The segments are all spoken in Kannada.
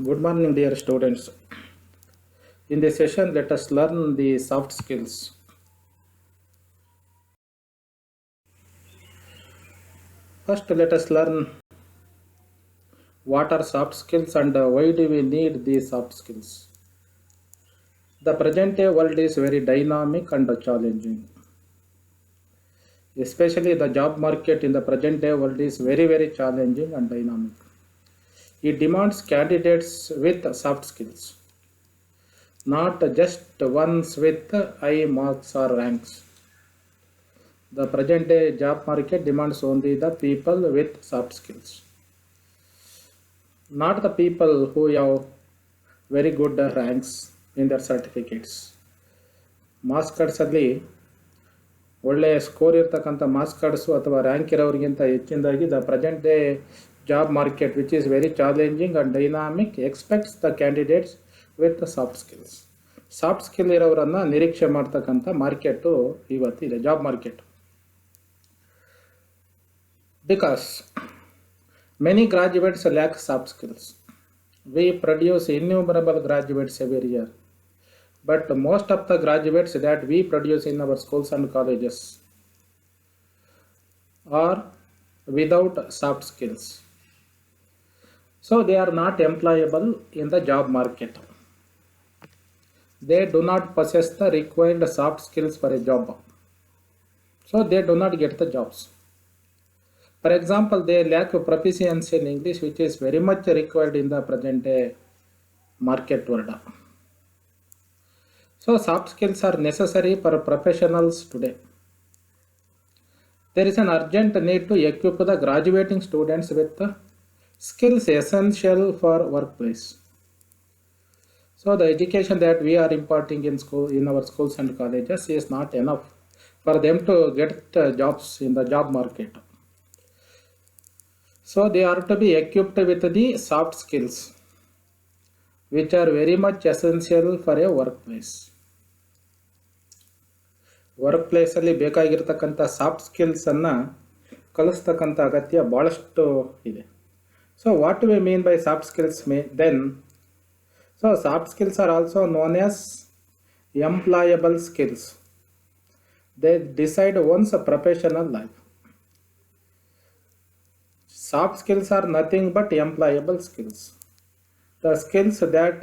Good morning, dear students. In this session, let us learn the soft skills. First, let us learn what are soft skills and why do we need these soft skills. The present day world is very dynamic and challenging. Especially the job market in the present day world is very challenging and dynamic. It demands candidates with soft skills, not just ones with high marks or ranks. The present day job market demands only the people with soft skills, not the people who have very good ranks in their certificates. Marks ಕಾರ್ಡ್ಸಲ್ಲಿ ಒಳ್ಳೆಯ ಸ್ಕೋರ್ ಇರ್ತಕ್ಕಂಥ ಮಾರ್ಕ್ಸ್ ಕಾರ್ಡ್ಸು ಅಥವಾ ರ್ಯಾಂಕ್ ಇರೋರಿಗಿಂತ ಹೆಚ್ಚಿನದಾಗಿ the present day job market which is very challenging and dynamic expects the candidates with soft skills. Soft skill ಇರೋರನ್ನು ನಿರೀಕ್ಷೆ ಮಾಡ್ತಕ್ಕಂಥ ಮಾರ್ಕೆಟು ಇವತ್ತಿದೆ, job market. Because many graduates lack soft skills. We produce innumerable graduates every year, but most of the graduates that we produce in our schools and colleges are without soft skills. So they are not employable in the job market. They do not possess the required soft skills for a job. So they do not get the jobs. For example, they lack proficiency in English, which is very much required in the present day market world. So soft skills are necessary for professionals today. There is an urgent need to equip the graduating students with skills essential for workplace. So the education that we are imparting in our schools and colleges is not enough for them to get jobs in the job market. So they are to be equipped with the soft skills, which are very much essential for a workplace. Workplace ಅಲ್ಲಿ ಬೇಕಾಗಿರ್ತಕ್ಕಂಥ ಸಾಫ್ಟ್ ಸ್ಕಿಲ್ಸನ್ನು ಕಲಿಸ್ತಕ್ಕಂಥ ಅಗತ್ಯ ಭಾಳಷ್ಟು ಇದೆ. So what we mean by soft skills then? So soft skills are also known as employable skills. They decide one's professional life. Soft skills are nothing but employable skills. The skills that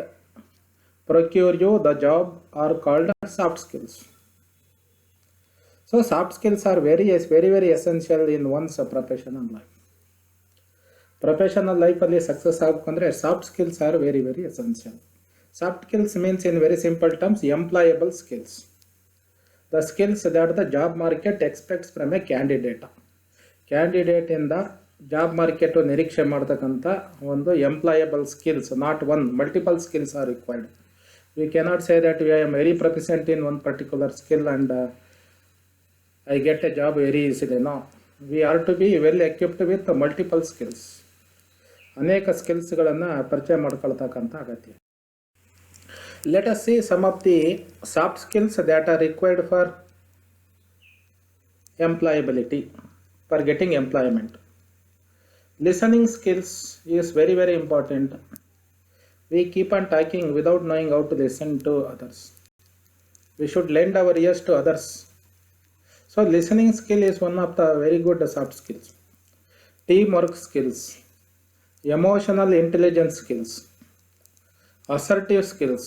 procure you the job are called soft skills. So soft skills are very essential in one's professional life. Professional life ಅಲ್ಲಿ ಸಕ್ಸಸ್ ಆಗಬೇಕಂದ್ರೆ soft skills are very essential. Soft skills means in very simple terms employable skills. The skills that the job market expects from a candidate. Candidate ಇಂದ ಜಾಬ್ ಮಾರ್ಕೆಟು ನಿರೀಕ್ಷೆ ಮಾಡ್ತಕ್ಕಂಥ ಒಂದು employable skills, not one, multiple skills are required. We cannot say that we am very proficient in one particular skill and I get a job very easily. No, we are to be well equipped with multiple skills. ಅನೇಕ ಸ್ಕಿಲ್ಸ್ಗಳನ್ನು ಪರಿಚಯ ಮಾಡ್ಕೊಳ್ತಕ್ಕಂಥ ಅಗತ್ಯ. Let us see some of the soft skills that are required for employability, for getting employment. Listening skills is very important. We keep on talking without knowing how to listen to others. We should lend our ears to others. So listening skill is one of the very good soft skills. Teamwork skills, emotional intelligence skills, assertive skills,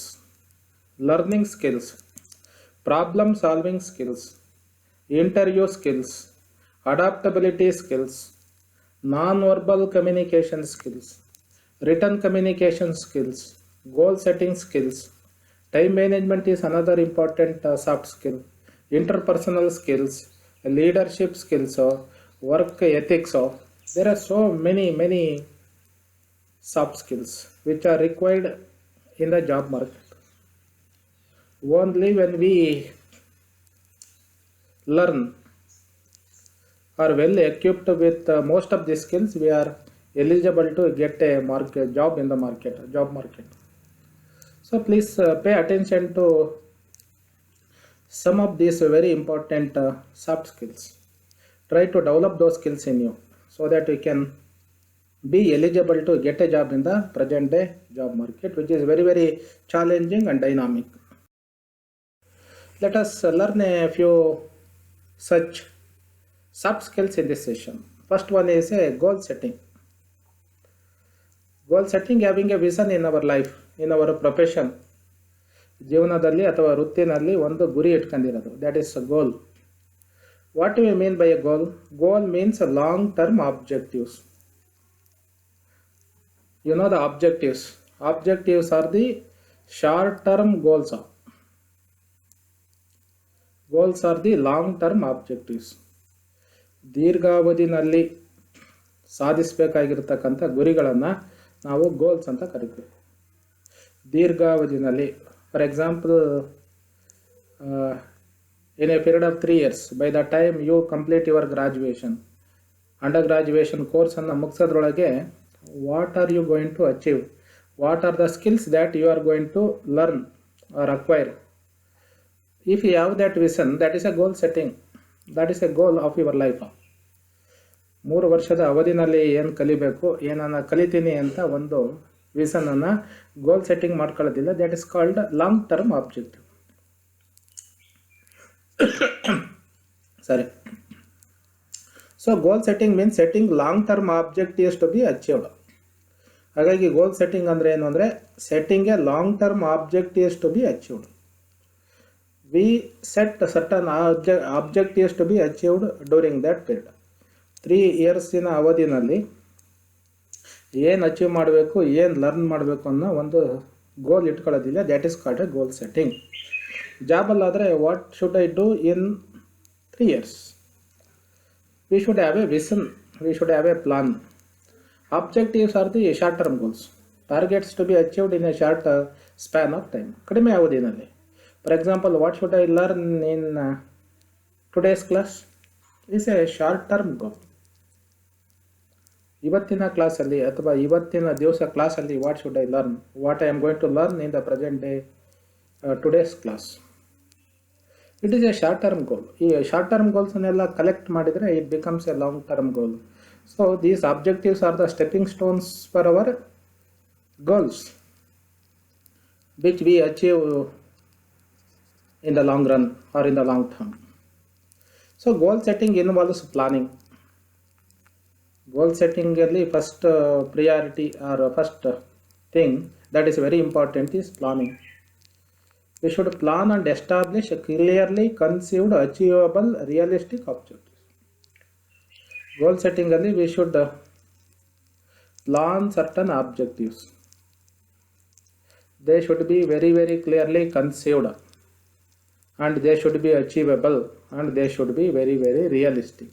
learning skills, problem solving skills, interview skills, adaptability skills, non-verbal communication skills, written communication skills, goal setting skills, time management is another important soft skill, interpersonal skills, leadership skills, work ethics. There are so many soft skills which are required in the job market. Only when we learn are well equipped with most of these skills, we are eligible to get a job in the job market. So please pay attention to some of these very important soft skills. Try to develop those skills in you so that you can be eligible to get a job in the present day job market, which is very, very challenging and dynamic. Let us learn a few such soft skills in this session. First one is a goal setting. Goal setting, having a vision in our life, in our profession, ಜೀವನದಲ್ಲಿ ಅಥವಾ ವೃತ್ತಿನಲ್ಲಿ ಒಂದು ಗುರಿ ಇಟ್ಕೊಂಡಿರೋದು, that is a goal. What do we mean by a goal? Goal means a long-term objectives. You know the objectives. Objectives are the short-term goals. Goals are the long-term objectives. ದೀರ್ಘಾವಧಿನಲ್ಲಿ ಸಾಧಿಸಬೇಕಾಗಿರ್ತಕ್ಕಂಥ ಗುರಿಗಳನ್ನು ನಾವು ಗೋಲ್ಸ್ ಅಂತ ಕರಿತೀವಿ. ದೀರ್ಘಾವಧಿನಲ್ಲಿ, for example, in a period of 3 years, by the time you complete your graduation, under graduation ಕೋರ್ಸನ್ನು ಮುಗಿಸೋದ್ರೊಳಗೆ what are you going to achieve, what are the skills that you are going to learn or acquire. If you have that vision, that is a goal setting, that is a goal of your life. 3 ವರ್ಷದ ಅವಧಿನಲ್ಲಿ ಏನು ಕಲಿಬೇಕು, ಏನನ್ನ ಕಲಿತೀನಿ ಅಂತ ಒಂದು ವಿಷನನ್ನು ಗೋಲ್ ಸೆಟ್ಟಿಂಗ್ ಮಾಡ್ಕೊಳ್ಳೋದಿಲ್ಲ, that is called long term objective. ಸರಿ. So goal setting means setting long term objectives to be achieved. ಹಾಗಾಗಿ ಗೋಲ್ ಸೆಟ್ಟಿಂಗ್ ಅಂದರೆ ಏನು ಅಂದರೆ setting a long term objectives to be achieved. We set certain objectives to be achieved during that period. 3 ಇಯರ್ಸಿನ ಅವಧಿನಲ್ಲಿ ಏನು ಅಚೀವ್ ಮಾಡಬೇಕು, ಏನು ಲರ್ನ್ ಮಾಡಬೇಕು ಅನ್ನೋ ಒಂದು ಗೋಲ್ ಇಟ್ಕೊಳ್ಳೋದಿಲ್ಲ, that is called a goal setting. ಜಾಬಲ್ಲಾದರೆ what should I do in 3 years? We should have a vision, we should have a plan. Objectives are the short term goals, targets to be achieved in a short span of time, ಕಡಿಮೆ ಅವಧಿನಲ್ಲಿ. For example, what should I learn in today's class is a short term goal. ಇವತ್ತಿನ ಕ್ಲಾಸಲ್ಲಿ ಅಥವಾ ಇವತ್ತಿನ ದಿವಸ ಕ್ಲಾಸಲ್ಲಿ what should I learn, what I am going to learn in the present day today's class. It is a short term goal. ಈ ಶಾರ್ಟ್ ಟರ್ಮ್ ಗೋಲ್ಸನ್ನೆಲ್ಲ ಕಲೆಕ್ಟ್ ಮಾಡಿದರೆ it becomes a long term goal. So these objectives are the stepping stones for our goals which V achieve in the long run or in the long term. So goal setting involves planning. ಗೋಲ್ ಸೆಟ್ಟಿಂಗಲ್ಲಿ first priority or first thing that is very important is planning. We should plan and establish a clearly conceived, achievable, realistic objectives. Goal setting alli we should plan certain objectives. They should be very, very clearly conceived, and they should be achievable, and they should be very, very realistic.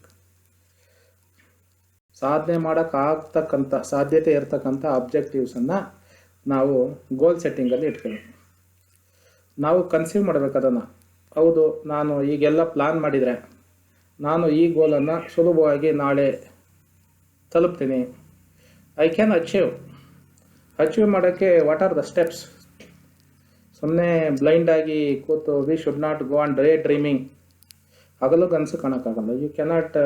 ಸಾಧನೆ ಮಾಡೋಕ್ಕಾಗ್ತಕ್ಕಂಥ ಸಾಧ್ಯತೆ ಇರತಕ್ಕಂಥ ಆಬ್ಜೆಕ್ಟಿವ್ಸನ್ನು ನಾವು ಗೋಲ್ ಸೆಟ್ಟಿಂಗಲ್ಲಿ ಇಟ್ಕೊಳ್ಳೋದು. ನಾವು ಕನ್ಸೀವ್ ಮಾಡಬೇಕು ಅದನ್ನು. ಹೌದು, ನಾನು ಈಗೆಲ್ಲ ಪ್ಲಾನ್ ಮಾಡಿದರೆ ನಾನು ಈ ಗೋಲನ್ನು ಸುಲಭವಾಗಿ ನಾಳೆ ತಲುಪ್ತೀನಿ. ಐ ಕ್ಯಾನ್ ಅಚೀವ್ ಮಾಡೋಕ್ಕೆ ವಾಟ್ ಆರ್ ದ ಸ್ಟೆಪ್ಸ್? ಸುಮ್ಮನೆ ಬ್ಲೈಂಡಾಗಿ ಕೂತು we should not go on day dreaming. ಹಗಲು ಕನಸು ಕಾಣೋಕ್ಕಾಗಲ್ಲ. You cannot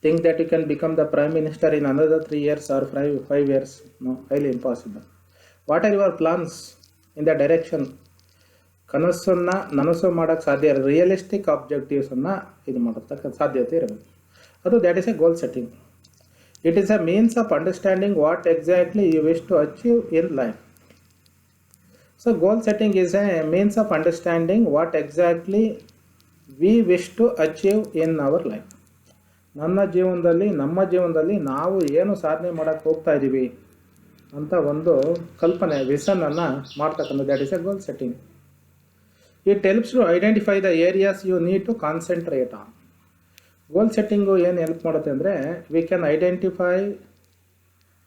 think that you can become the prime minister in another 3 years or 5 years. No, highly impossible. What are your plans in that direction? ಕನಸನ್ನು ನನಸು ಮಾಡೋಕ್ಕೆ ಸಾಧ್ಯ ಇರೋದು, ರಿಯಲಿಸ್ಟಿಕ್ ಆಬ್ಜೆಕ್ಟಿವ್ಸನ್ನು ಇದು ಮಾಡೋದಕ್ಕೆ ಸಾಧ್ಯತೆ ಇರಬೇಕು. ಅದು that is a goal setting. It is a means of understanding what exactly you wish to achieve in life. So goal setting is a means of understanding what exactly we wish to achieve in our life. ನಮ್ಮ ಜೀವನದಲ್ಲಿ ನಾವು ಏನು ಸಾಧನೆ ಮಾಡೋಕ್ಕೆ ಹೋಗ್ತಾ ಇದ್ದೀವಿ ಅಂತ ಒಂದು ಕಲ್ಪನೆ, ವಿಷನನ್ನು ಮಾಡ್ತಕ್ಕಂಥ that is a goal setting. It helps to identify the areas you need to concentrate on. Goal setting ಏನು ಹೆಲ್ಪ್ ಮಾಡುತ್ತೆ ಅಂದರೆ we can identify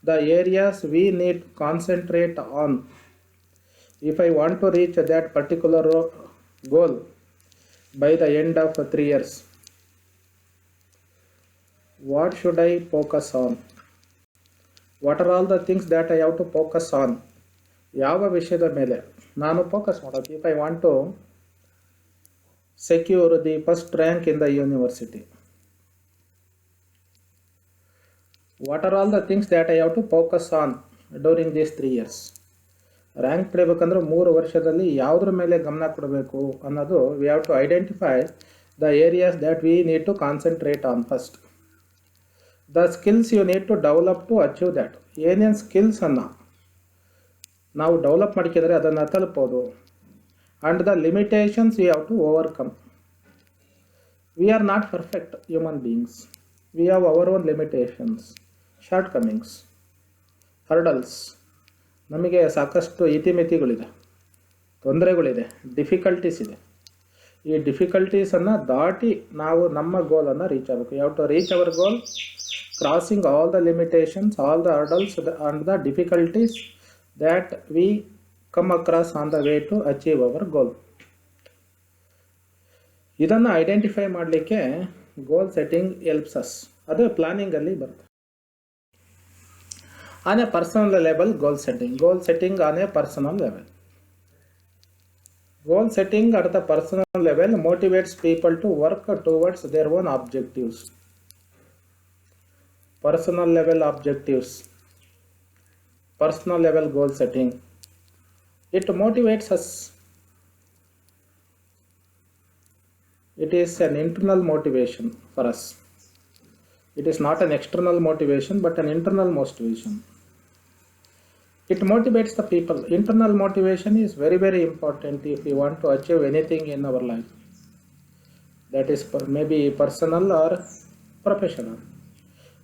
the areas we need to concentrate on. If I want to reach that particular goal by the end of 3 years, what should I focus on? What are all the things that I have to focus on? ಯಾವ ವಿಷಯದ ಮೇಲೆ ನಾನು ಫೋಕಸ್ ಮಾಡೋದು? If I want to secure the first rank in the university, What are all the things that I have to focus on during these 3 years? Rank ಪಡಿಬೇಕಂದ್ರೆ 3 ವರ್ಷದಲ್ಲಿ ಯಾವುದ್ರ ಮೇಲೆ ಗಮನ ಕೊಡಬೇಕು ಅನ್ನೋದು we have to identify the areas that we need to concentrate on first. The skills you need to develop to achieve that. ಏನೇನು ಸ್ಕಿಲ್ಸನ್ನು ನಾವು ಡೆವಲಪ್ ಮಾಡ್ಕಿದ್ರೆ ಅದನ್ನು ತಲುಪೋದು. And the limitations we have to overcome. We are not perfect human beings. We have our own limitations, shortcomings, hurdles. ನಮಗೆ ಸಾಕಷ್ಟು ಇತಿಮಿತಿಗಳಿದೆ, ತೊಂದರೆಗಳಿದೆ, ಡಿಫಿಕಲ್ಟೀಸ್ ಇದೆ. ಈ ಡಿಫಿಕಲ್ಟೀಸನ್ನು ದಾಟಿ ನಾವು ನಮ್ಮ ಗೋಲನ್ನು ರೀಚ್ ಆಗಬೇಕು. You have to reach our goal crossing all the limitations, all the hurdles and the difficulties that we come across on the way to achieve our goal. ಇದನ್ನು ಐಡೆಂಟಿಫೈ ಮಾಡಲಿಕ್ಕೆ ಗೋಲ್ ಸೆಟ್ಟಿಂಗ್ ಹೆಲ್ಪ್ಸ್ ಅಸ್. ಅದು ಪ್ಲಾನಿಂಗಲ್ಲಿ ಬರುತ್ತೆ. On a personal level goal setting. Goal setting on a personal level. Goal setting at the personal level motivates people to work towards their own objectives. Personal level objectives. Personal level goal setting. It motivates us. It is an internal motivation for us. It is not an external motivation but an internal motivation. It motivates the people. Internal motivation is very, very important if we want to achieve anything in our life. That is maybe personal or professional.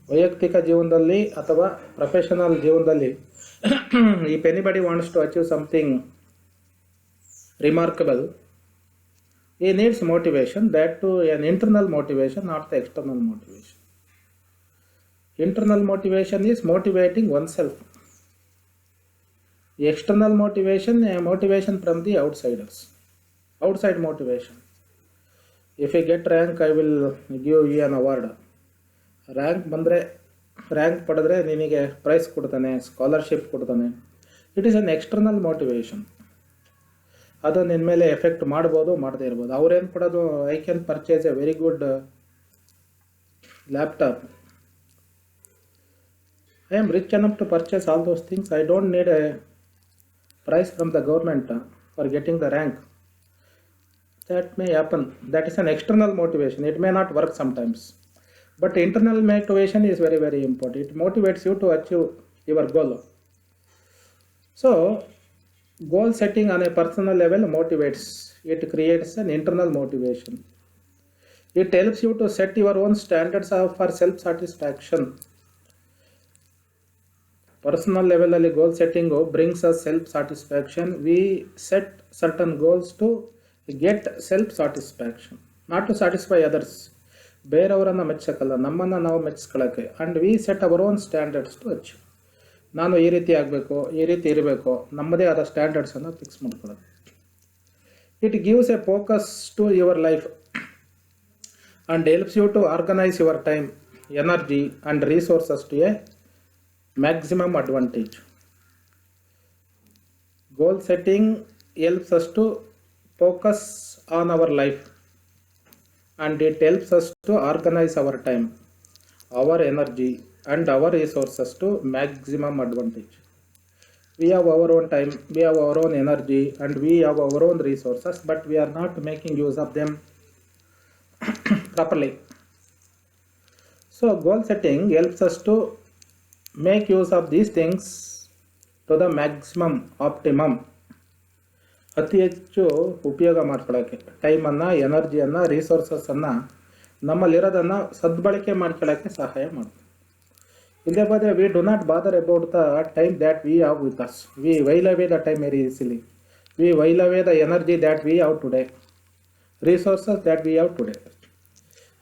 ವೈಯಕ್ತಿಕ ಜೀವನದಲ್ಲಿ ಅಥವಾ ಪ್ರೊಫೆಷನಲ್ ಜೀವನದಲ್ಲಿ if anybody wants to achieve something remarkable, he needs motivation, that to an internal motivation, not the external motivation. Internal motivation is motivating oneself. External motivation, a motivation from the outsiders, outside motivation. If you get rank, I will give you an award. Rank ಬಂದರೆ, ರ್ಯಾಂಕ್ ಪಡೆದ್ರೆ ನಿನಗೆ ಪ್ರೈಸ್ ಕೊಡ್ತಾನೆ, ಸ್ಕಾಲರ್ಶಿಪ್ ಕೊಡ್ತಾನೆ. It is an external motivation. ಅದು ನಿನ್ನ ಮೇಲೆ ಎಫೆಕ್ಟ್ ಮಾಡ್ಬೋದು, ಮಾಡದೇ ಇರ್ಬೋದು. ಅವ್ರೇನು ಕೊಡೋದು, I can purchase a very good laptop. I am rich enough to purchase all those things. I don't need a price from the government for getting the rank. That may happen. That is an external motivation. It may not work sometimes, but internal motivation is very, very important. It motivates you to achieve your goal. So goal setting on a personal level motivates. It creates an internal motivation. It helps you to set your own standards for self satisfaction. Personal level ಅಲ್ಲಿ goal setting brings us self satisfaction. We set certain goals to get self satisfaction, not to satisfy others. ಬೇರೆಯವರನ್ನು ಮೆಚ್ಚಕ್ಕಲ್ಲ, ನಮ್ಮನ್ನು ನಾವು ಮೆಚ್ಕೊಳ್ಳೋಕ್ಕೆ. And we set our own standards to achieve. ನಾನು ಈ ರೀತಿ ಆಗಬೇಕು, ಈ ರೀತಿ ಇರಬೇಕು, ನಮ್ಮದೇ ಆದ ಸ್ಟ್ಯಾಂಡರ್ಡ್ಸನ್ನು ಫಿಕ್ಸ್ ಮಾಡ್ಕೊಳ್ಳೋದು. It gives a focus to your life and helps you to organise your time, energy and resources to a maximum advantage. Goal setting helps us to focus on our life and it helps us to organize our time, our energy and our resources to maximum advantage. We have our own time, we have our own energy and we have our own resources, but we are not making use of them properly. So goal setting helps us to make use of these things to the maximum optimum. ಅತಿ ಹೆಚ್ಚು ಉಪಯೋಗ ಮಾಡ್ಕೊಳ್ಳೋಕ್ಕೆ, ಟೈಮನ್ನು, ಎನರ್ಜಿಯನ್ನು, ರಿಸೋರ್ಸಸನ್ನು, ನಮ್ಮಲ್ಲಿರೋದನ್ನು ಸದ್ಬಳಕೆ ಮಾಡ್ಕೊಳ್ಳೋಕ್ಕೆ ಸಹಾಯ ಮಾಡ್ತೀವಿ. ಇಲ್ಲೇ ಬಂದರೆ we do not bother about the time that we have with us. We while away the time very easily. We while away the energy that we have today, resources that we have today.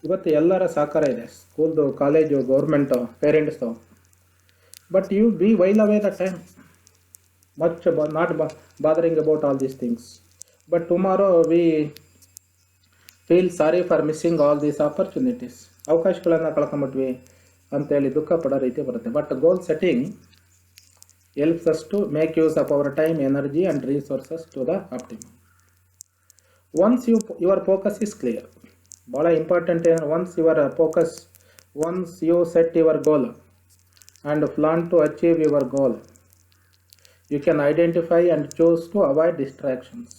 ಇವತ್ತು ಎಲ್ಲರ ಸಹಕಾರ ಇದೆ, ಸ್ಕೂಲ್ದು, college, government, parents. But we while away the time, much not bothering about all these things. But tomorrow we feel sorry for missing all these opportunities. ಅವಕಾಶಗಳನ್ನು ಕಳ್ಕೊಂಬಿಟ್ವಿ ಅಂತೇಳಿ ದುಃಖ ಪಡೋ ರೀತಿ ಬರುತ್ತೆ. But goal setting helps us to make use of our time, energy and resources to the optimum. Once your focus is clear, ಭಾಳ ಇಂಪಾರ್ಟೆಂಟ್ ಏನು, once you set your goal, and plan to achieve your goal. You can identify and choose to avoid distractions.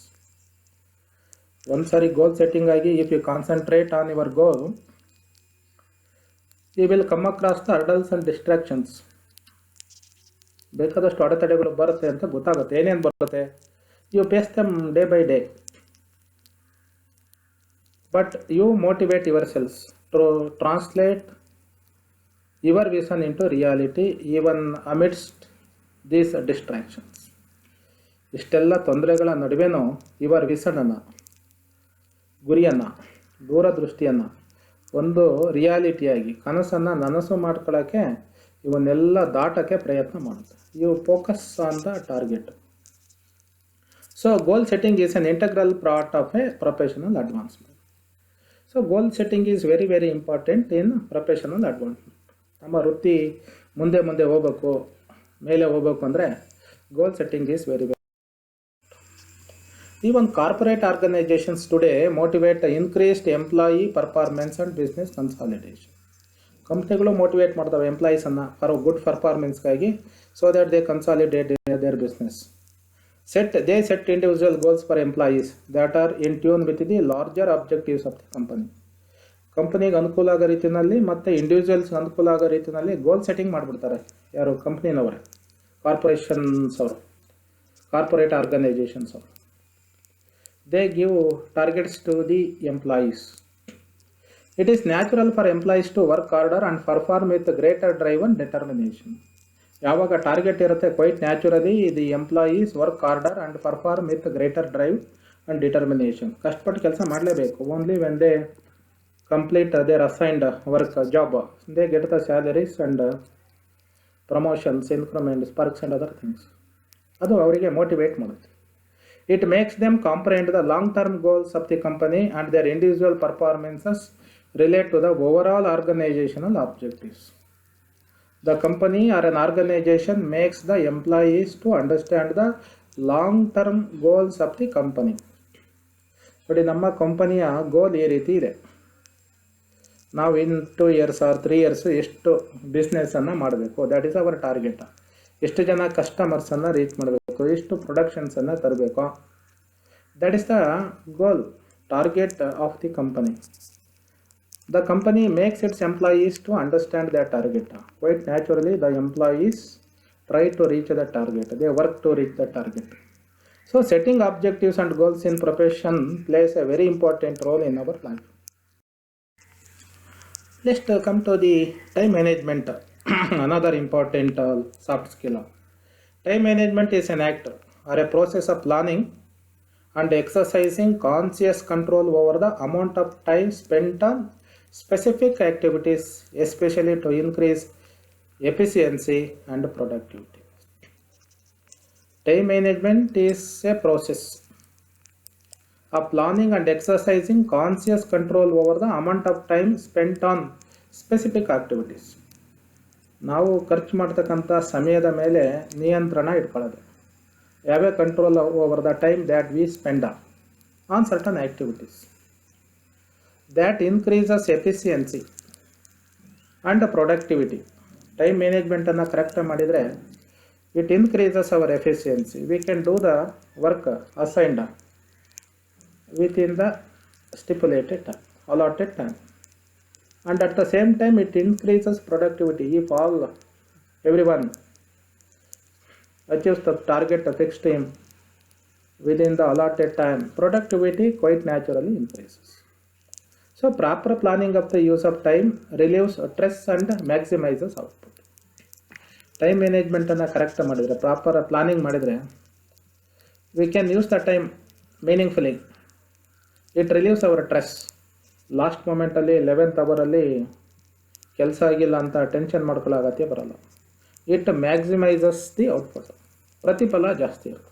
Once a goal setting agi, if you concentrate on your goal, you will come across the hurdles and distractions. ಬೇಕಾದಷ್ಟು ಅಡೆತಡೆಗಳು ಬರುತ್ತೆ ಅಂತ ಗೊತ್ತಾಗುತ್ತೆ. ಏನೇನು ಬರುತ್ತೆ, you face them day by day, but you motivate your selves to translate your vision into reality even amidst these distractions. ಇಷ್ಟೆಲ್ಲ ತೊಂದರೆಗಳ ನಡುವೆನೂ ಯುವರ್ ವಿಷನನ್ನು, ಗುರಿಯನ್ನು, ದೂರದೃಷ್ಟಿಯನ್ನು ಒಂದು ರಿಯಾಲಿಟಿಯಾಗಿ ಕನಸನ್ನು ನನಸು ಮಾಡ್ಕೊಳ್ಳೋಕ್ಕೆ ಇವನ್ನೆಲ್ಲ ದಾಟೋಕ್ಕೆ ಪ್ರಯತ್ನ ಮಾಡುತ್ತೆ. You focus on the target. So goal setting is an integral part of a professional advancement. So goal setting is very very important in professional advancement. ನಮ್ಮ ವೃತ್ತಿ ಮುಂದೆ ಮುಂದೆ ಹೋಗಬೇಕು, ಮೇಲೆ ಹೋಗಬೇಕು ಅಂದರೆ goal setting is very very. Even corporate organizations today motivate increased employee performance and business consolidation. ಕಂಪ್ನಿಗಳು ಮೋಟಿವೇಟ್ ಮಾಡ್ತವೆ ಎಂಪ್ಲಾಯೀಸನ್ನು ಫಾರ್ ಗುಡ್ ಪರ್ಫಾರ್ಮೆನ್ಸ್ಗಾಗಿ, so that they consolidate their business. They set individual goals for employees that are in tune with the larger objectives of the company. ಕಂಪನಿಗೆ ಅನುಕೂಲ ಆಗೋ ರೀತಿಯಲ್ಲಿ ಮತ್ತು ಇಂಡಿವಿಜುವಲ್ಸ್ಗೆ ಅನುಕೂಲ ಆಗೋ ರೀತಿಯಲ್ಲಿ ಗೋಲ್ ಸೆಟ್ಟಿಂಗ್ ಮಾಡಿಬಿಡ್ತಾರೆ. ಯಾರು? ಕಂಪ್ನಿನವರೇ, ಕಾರ್ಪೊರೇಷನ್ಸ್ ಅವರು, ಕಾರ್ಪೊರೇಟ್ ಆರ್ಗನೈಜೇಷನ್ಸ್ ಅವರು. They give targets to the employees. It is natural for employees to work harder and perform with greater drive and determination. ಯಾವಾಗ ಟಾರ್ಗೆಟ್ ಇರುತ್ತೆ, quite naturally the employees work harder and perform with greater drive and determination. ಕಷ್ಟಪಟ್ಟು ಕೆಲಸ ಮಾಡಲೇಬೇಕು. Only when they complete their assigned work job, they get the salaries and promotions, increments, perks and other things. ಅದು ಅವರಿಗೆ ಮೋಟಿವೇಟ್ ಮಾಡುತ್ತೆ. It makes them comprehend the long-term goals of the company and their individual performances relate to the overall organizational objectives. The company or an organization makes the employees to understand the long-term goals of the company. ನೋಡಿ, ನಮ್ಮ ಕಂಪನಿಯ ಗೋಲ್ ಈ ರೀತಿ ಇದೆ. ನಾವು ಇನ್ 2 years or 3 years ಎಷ್ಟು ಬಿಸ್ನೆಸ್ಸನ್ನು ಮಾಡಬೇಕು, ದ್ಯಾಟ್ ಈಸ್ ಅವರ್ ಟಾರ್ಗೆಟ್. ಎಷ್ಟು ಜನ ಕಸ್ಟಮರ್ಸನ್ನು ರೀಚ್ ಮಾಡಬೇಕು, ಎಷ್ಟು ಪ್ರೊಡಕ್ಷನ್ಸನ್ನು ತರಬೇಕು, that is the goal, target of the company. The company makes its employees to understand the target. Quite naturally the employees try to reach the target, they work to reach the target. So setting objectives and goals in profession plays a very important role in our life. Let's come to the time management. Another important soft skill. Time management is an act or a process of planning and exercising conscious control over the amount of time spent on specific activities, especially to increase efficiency and productivity. Time management is a process of planning and exercising conscious control over the amount of time spent on specific activities. ನಾವು ಖರ್ಚು ಮಾಡ್ತಕ್ಕಂಥ ಸಮಯದ ಮೇಲೆ ನಿಯಂತ್ರಣ ಇಟ್ಕೊಳ್ಳೋದು. ಯಾವ್ಯಾವ control over the time that we spend on certain activities that increases efficiency and productivity. Time ಮ್ಯಾನೇಜ್ಮೆಂಟನ್ನು ಕರೆಕ್ಟಾಗಿ ಮಾಡಿದರೆ it increases our efficiency. We can do the work assigned within the stipulated time, allotted time, and at the same time it increases productivity. If everyone achieves the target fixed time within the allotted time, productivity quite naturally increases. So proper planning of the use of time relieves stress and maximizes output. Time management ಅನ್ನು ಕರೆಕ್ಟ್ ಮಾಡಿದರೆ, ಪ್ರಾಪರ್ ಪ್ಲಾನಿಂಗ್ ಮಾಡಿದರೆ, we can use the time meaningfully. It relieves our stress. Last ಮೂಮೆಂಟಲ್ಲಿ 11th ಅವರಲ್ಲಿ ಕೆಲಸ ಆಗಿಲ್ಲ ಅಂತ ಟೆನ್ಷನ್ ಮಾಡ್ಕೊಳ್ಳೋ ಅಗತ್ಯ ಬರಲ್ಲ. ಇಟ್ ಮ್ಯಾಕ್ಸಿಮೈಸಸ್ ದಿ ಔಟ್ಪುಟ್, ಪ್ರತಿಫಲ ಜಾಸ್ತಿ ಇರುತ್ತೆ.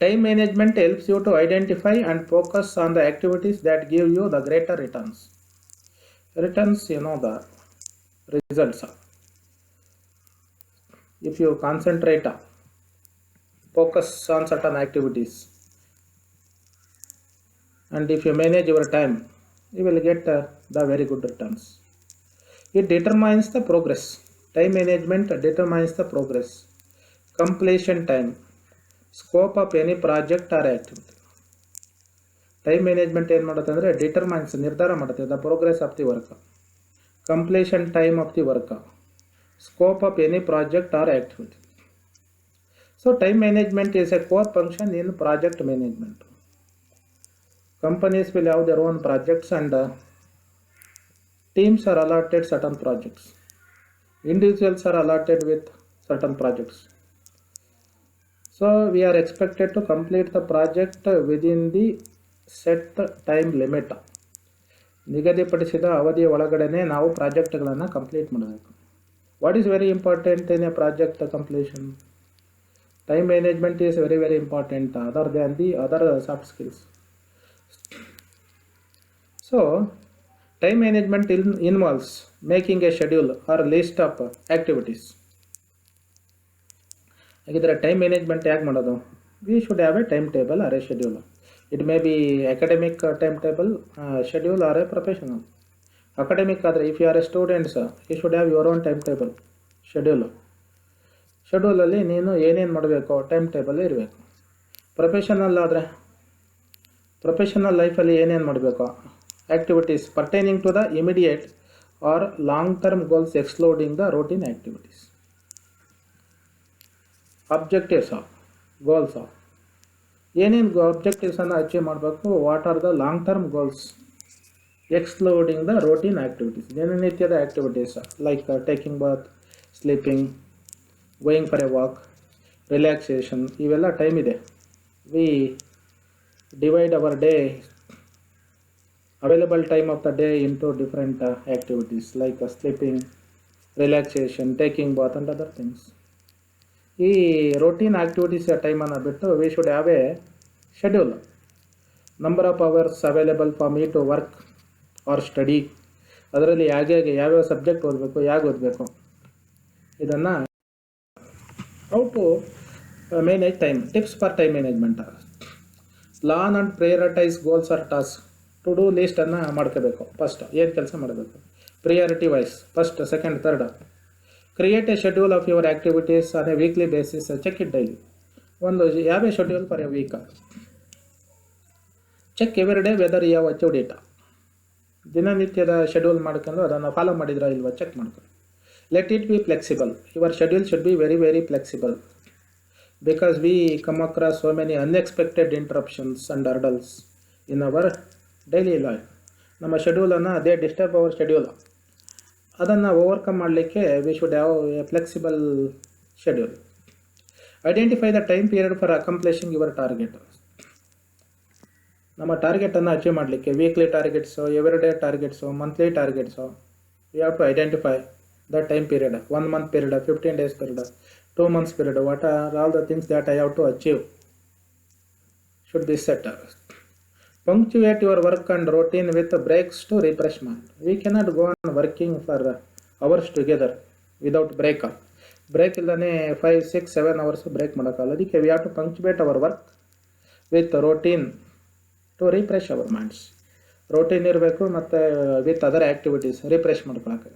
Time management helps you to identify and focus on the activities that give you the greater returns. The results. If you concentrate, focus on certain activities, and if you manage your time, you will get the very good returns. It determines the progress time management determines the progress. Completion time, scope of any project or activity. Time management ಏನು ಮಾಡುತ್ತೆ ಅಂದರೆ ಡಿಟರ್ಮೈನ್ಸ್, ನಿರ್ಧಾರ ಮಾಡುತ್ತೆ the progress of the work. Completion time of the work, scope of any project or activity. So time management is a core function in project management. Companies will have their own projects and teams are allotted certain projects. Individuals are allotted with certain projects. So we are expected to complete the project within the set time limit. ನಿಗದಿಪಡಿಸಿದ ಅವಧಿಯ ಒಳಗಡೆನೆ ನಾವು ಪ್ರಾಜೆಕ್ಟ್ಗಳನ್ನು ಕಂಪ್ಲೀಟ್ ಮಾಡಬೇಕು. What is very important in A project completion? Time management is very very important other than the other soft skills. So, time management involves making a schedule or list of activities. ಹಾಗಿದ್ರೆ ಟೈಮ್ ಮ್ಯಾನೇಜ್ಮೆಂಟ್ ಯಾಕೆ ಮಾಡೋದು? We should have a time table or a schedule. It may be academic time table schedule or a professional. Academic ಆದರೆ if you are a students you should have your own time table schedule. ಶೆಡ್ಯೂಲಲ್ಲಿ ನೀನು ಏನೇನು ಮಾಡಬೇಕು ಟೈಮ್ ಟೇಬಲ್ ಇರಬೇಕು. ಪ್ರೊಫೆಷನಲ್ ಆದರೆ ಪ್ರೊಫೆಷನಲ್ ಲೈಫಲ್ಲಿ ಏನೇನು ಮಾಡಬೇಕು activities pertaining to the immediate or long-term goals excluding the routine activities. Objectives of goals of ಏನೇನು ಆಬ್ಜೆಕ್ಟಿವ್ಸನ್ನು ಅಚೀವ್ ಮಾಡಬೇಕು, what are the long term goals excluding the routine activities. ದಿನನಿತ್ಯದ activities like taking bath, sleeping, going for a walk, relaxation, ಇವೆಲ್ಲ ಟೈಮ್ ಇದೆ. We divide our day, available time of the day into different activities like sleeping, relaxation, taking bath and other things. ಈ ರೋಟೀನ್ ಆ್ಯಕ್ಟಿವಿಟೀಸ್ ಟೈಮನ್ನು ಬಿಟ್ಟು we should have a schedule. Number of hours available for me to work or study. ಅದರಲ್ಲಿ ಯಾವ್ಯಾವ ಸಬ್ಜೆಕ್ಟ್ ಓದಬೇಕು, ಹೇಗೆ ಓದಬೇಕು, ಇದನ್ನು how to manage time. Tips for time management. Plan and prioritise goals or task. To do ಲೀಸ್ಟನ್ನು ಮಾಡ್ಕೋಬೇಕು. ಫಸ್ಟ್ ಏನು ಕೆಲಸ ಮಾಡಬೇಕು, priority wise first, second, third. Create a schedule of your activities on a weekly basis. Check it daily. ಒಂದು ಯಾವ schedule for a week. Check every day whether you've achieved it. ದಿನನಿತ್ಯದ ಶೆಡ್ಯೂಲ್ ಮಾಡ್ಕೊಂಡು ಅದನ್ನು ಫಾಲೋ ಮಾಡಿದ್ರಾ ಇಲ್ವಾ ಚೆಕ್ ಮಾಡ್ಕೊಂಡು. Let it be flexible. Your schedule should be very very flexible because we come across so many unexpected interruptions and hurdles in our daily life. ನಮ್ಮ ಶೆಡ್ಯೂಲನ್ನು ದೇ ಡಿಸ್ಟರ್ಬ್ ಅವರ್ ಶೆಡ್ಯೂಲ್. ಅದನ್ನು ಓವರ್ಕಮ್ ಮಾಡಲಿಕ್ಕೆ we should have a flexible schedule. Identify the time period for accomplishing your target. ನಮ್ಮ ಟಾರ್ಗೆಟನ್ನು ಅಚೀವ್ ಮಾಡಲಿಕ್ಕೆ weekly targets, every day targets, monthly targets, we have to identify the time period. 1 month period, 15 days period, 2 months period. What are all the things that I have to achieve should be set. Punctuate your work and routine with breaks to refresh mind. We cannot go on working for hours together without break. Break ಇಲ್ಲದೇ 5, 6, 7 hours ಬ್ರೇಕ್ ಮಾಡೋಕ್ಕಲ್ಲ. ಅದಕ್ಕೆ we have to punctuate our work with routine to refresh our minds. Routine ಇರಬೇಕು ಮತ್ತು ವಿತ್ ಅದರ್ ಆ್ಯಕ್ಟಿವಿಟೀಸ್ ರಿಫ್ರೆಶ್ ಮಾಡ್ಕೊಳಕ್ಕೆ.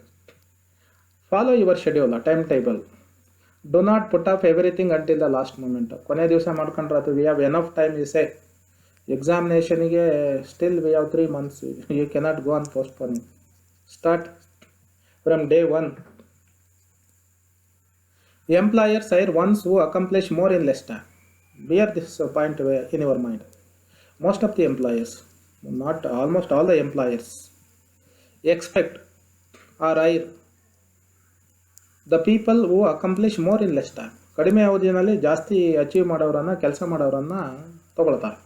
Follow your schedule, time table. Do not put off everything until the last moment. ಕೊನೆ ದಿವಸ ಮಾಡ್ಕೊಂಡ್ರೆ ಅದು we have enough time you say. ಎಕ್ಸಾಮಿನೇಷನಿಗೆ still we have 3 months. You cannot go on postponing. Start from day 1. Employers hire ones who accomplish more in less time. Bear this point in your mind. Most of the employers, not almost all the employers, expect or hire the people who accomplish more in less time. ಕಡಿಮೆ ಅವಧಿಯಲ್ಲಿ ಜಾಸ್ತಿ ಅಚೀವ್ ಮಾಡೋರನ್ನು, ಕೆಲಸ ಮಾಡೋರನ್ನು ತಗೊಳ್ತಾರೆ.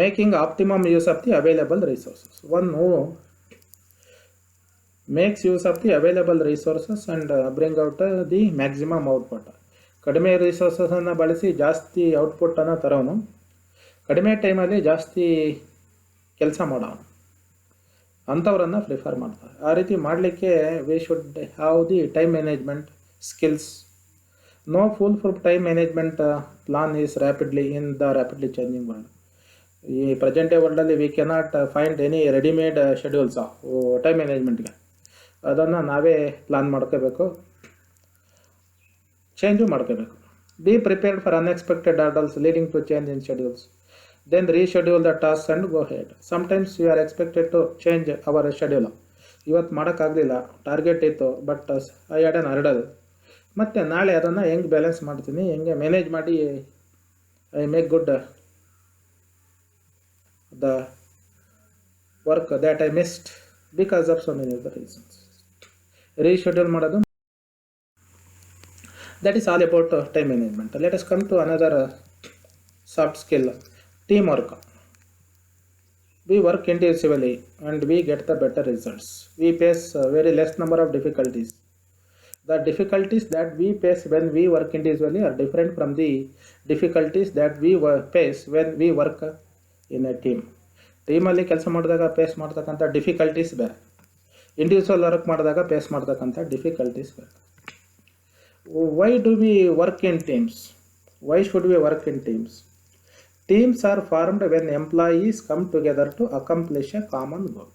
Making optimum use of the available resources. One who makes use of the available resources and bring out the maximum output. ಕಡಿಮೆ ರಿಸೋರ್ಸಸನ್ನು ಬಳಸಿ ಜಾಸ್ತಿ ಔಟ್ಪುಟ್ಟನ್ನು ತರೋನು, ಕಡಿಮೆ ಟೈಮಲ್ಲಿ ಜಾಸ್ತಿ ಕೆಲಸ ಮಾಡೋನು, ಅಂಥವ್ರನ್ನು ಪ್ರಿಫರ್ ಮಾಡ್ತಾರೆ. ಆ ರೀತಿ ಮಾಡಲಿಕ್ಕೆ we should have the time management skills. No foolproof time management plan is rapidly in the rapidly changing world. ಈ ಪ್ರೆಸೆಂಟ್ ಡೇ ವರ್ಲ್ಡಲ್ಲಿ we cannot find any readymade schedules time ಮ್ಯಾನೇಜ್ಮೆಂಟ್ಗೆ. ಅದನ್ನು ನಾವೇ ಪ್ಲಾನ್ ಮಾಡ್ಕೋಬೇಕು. ಚೇಂಜು ಮಾಡ್ಕೋಬೇಕು. Be prepared for unexpected orders leading to change in schedules. Then reschedule the tasks and go ahead. Sometimes we are expected to change our schedule. ಇವತ್ತು ಮಾಡೋಕ್ಕಾಗಲಿಲ್ಲ, ಟಾರ್ಗೆಟ್ ಇತ್ತು, but I had on hurdle. ಮತ್ತು ನಾಳೆ ಅದನ್ನು ಹೆಂಗೆ ಬ್ಯಾಲೆನ್ಸ್ ಮಾಡ್ತೀನಿ, ಹೆಂಗೆ ಮ್ಯಾನೇಜ್ ಮಾಡಿ I make good the work that I missed because of so many of the reasons. Reschedule ಮಾಡೋದು, that is all about time management. Let us come to another soft skill, teamwork. We work individually and we get the better results. We face very less number of difficulties. The difficulties that we face when we work individually are different from the difficulties that we face when we work in a team. ಟೀಮಲ್ಲಿ ಕೆಲಸ ಮಾಡಿದಾಗ ಫೇಸ್ ಮಾಡ್ತಕ್ಕಂಥ ಡಿಫಿಕಲ್ಟೀಸ್ ಬೇರೆ, ಇಂಡಿವಿಜುವಲ್ ವರ್ಕ್ ಮಾಡಿದಾಗ ಫೇಸ್ ಮಾಡ್ತಕ್ಕಂಥ ಡಿಫಿಕಲ್ಟೀಸ್ ಬೇರೆ. Why do we work in teams? Why should we work in teams? Teams are formed when employees come together to accomplish a common goal.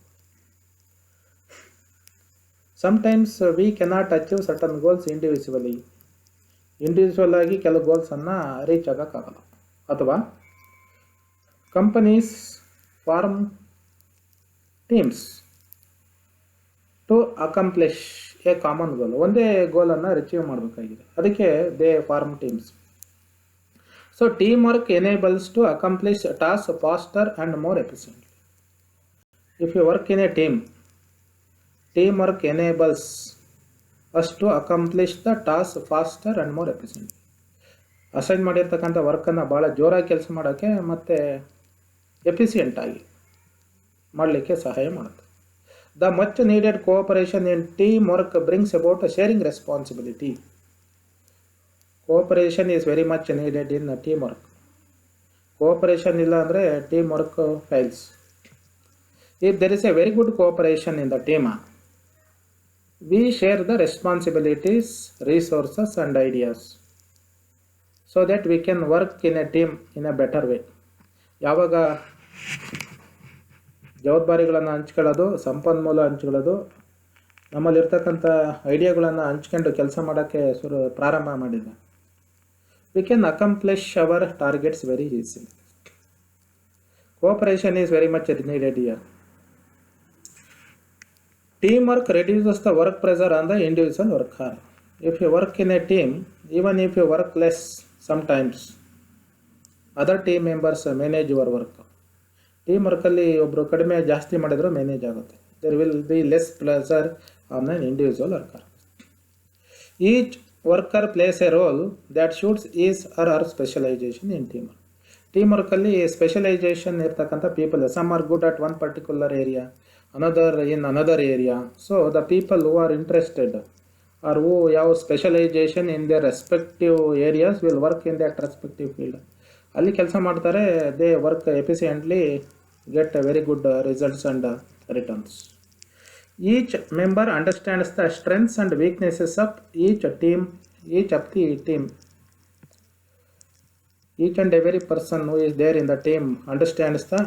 Sometimes we cannot achieve certain goals individually. Individual ಆಗಿ ಕೆಲವು ಗೋಲ್ಸನ್ನು ರೀಚ್ ಆಗೋಕ್ಕಾಗಲ್ಲ. ಅಥವಾ companies form teams to accomplish A common ಗೋಲ್. ಒಂದೇ ಗೋಲನ್ನು ಅಚೀವ್ ಮಾಡಬೇಕಾಗಿದೆ, ಅದಕ್ಕೆ they form teams. So team work enables to accomplish task faster and more efficiently. If you work in a team work enables us to accomplish the task faster and more efficiently. Assign ಮಾಡಿರ್ತಕ್ಕಂಥ ವರ್ಕನ್ನು ಭಾಳ ಜೋರಾಗಿ ಕೆಲಸ ಮಾಡೋಕ್ಕೆ ಮತ್ತು ಎಫಿಷಿಯೆಂಟಾಗಿ ಮಾಡಲಿಕ್ಕೆ ಸಹಾಯ ಮಾಡುತ್ತೆ. The much needed cooperation in teamwork brings about a sharing responsibility. Cooperation is very much needed in teamwork. Cooperation illa andre teamwork fails. If there is a very good cooperation in the team, we share the responsibilities, resources and ideas so that we can work in a team in a better way. ಯಾವಾಗ ಜವಾಬ್ದಾರಿಗಳನ್ನು ಹಂಚ್ಕೊಳ್ಳೋದು, ಸಂಪನ್ಮೂಲ ಹಂಚ್ಕೊಳ್ಳೋದು, ನಮ್ಮಲ್ಲಿರ್ತಕ್ಕಂಥ ಐಡಿಯಾಗಳನ್ನು ಹಂಚ್ಕೊಂಡು ಕೆಲಸ ಮಾಡೋಕ್ಕೆ ಪ್ರಾರಂಭ ಮಾಡಿದೆ, we can accomplish our targets very easily. Cooperation is very much needed here. Team work reduces the work pressure on the individual worker. If you work in a team, even if you work less sometimes, other team members manage your work. Team ವರ್ಕಲ್ಲಿ ಒಬ್ಬರು ಕಡಿಮೆ ಜಾಸ್ತಿ ಮಾಡಿದರೂ ಮ್ಯಾನೇಜ್ ಆಗುತ್ತೆ. There will be less pressure on on individual worker. Each worker plays a role that suits is R specialisation in team work. Team ವರ್ಕಲ್ಲಿ ಸ್ಪೆಷಲೈಸೇಷನ್ ಇರ್ತಕ್ಕಂಥ people, some are good at one particular area, another in another area. So the people who are interested or who have specialisation in their respective areas will work in that respective field. ಅಲ್ಲಿ ಕೆಲಸ ಮಾಡ್ತಾರೆ, they work efficiently, get a very good results and returns. Each member understands the strengths and weaknesses of each of the team. Each and every person who is there in the team understands the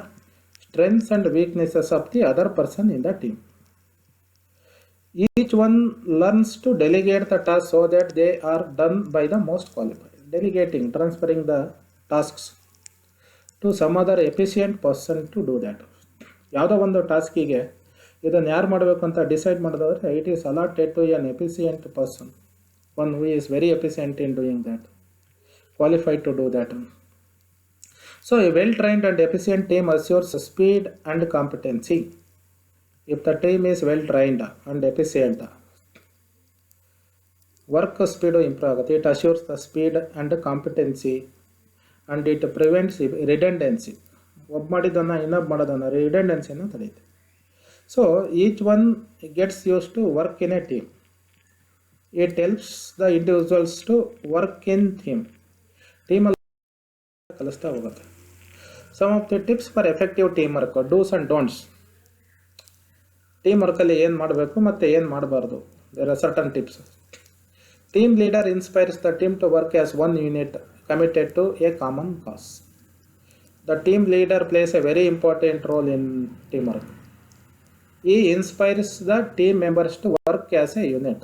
strengths and weaknesses of the other person in the team. Each one learns to delegate the tasks so that they are done by the most qualified. Delegating, transferring the tasks to some other efficient person to do that. ಯಾವುದೋ ಒಂದು ಟಾಸ್ಕಿಗೆ ಇದನ್ನು ಯಾರು ಮಾಡಬೇಕು ಅಂತ ಡಿಸೈಡ್ ಮಾಡೋದಾದರೆ it is allotted to an efficient person, one who is very efficient in doing that, qualified to do that. So a well trained and efficient team assures speed and competency. If the team is well trained and efficient, work speed improve ಆಗುತ್ತೆ. It assures the speed and competency and it prevents redundancy. ಒಬ್ಬ ಮಾಡಿದ್ದನ್ನು ಇನ್ನೊಬ್ಬ ಮಾಡೋದನ್ನು ರಿಡೆಂಡೆನ್ಸಿಯನ್ನು ತಡೆಯುತ್ತೆ. So each one gets used to work in a team. It helps the individuals to work in ಟೀಮಲ್ಲಿ ಕಲಿಸ್ತಾ ಹೋಗುತ್ತೆ. Some of the tips for effective team work, dos and don'ts. Team ವರ್ಕಲ್ಲಿ ಏನು ಮಾಡಬೇಕು ಮತ್ತು ಏನು ಮಾಡಬಾರ್ದು, there are certain tips. Team leader inspires the team to work as one unit committed to a common cause. The team leader plays a very important role in teamwork. He inspires the team members to work as a unit.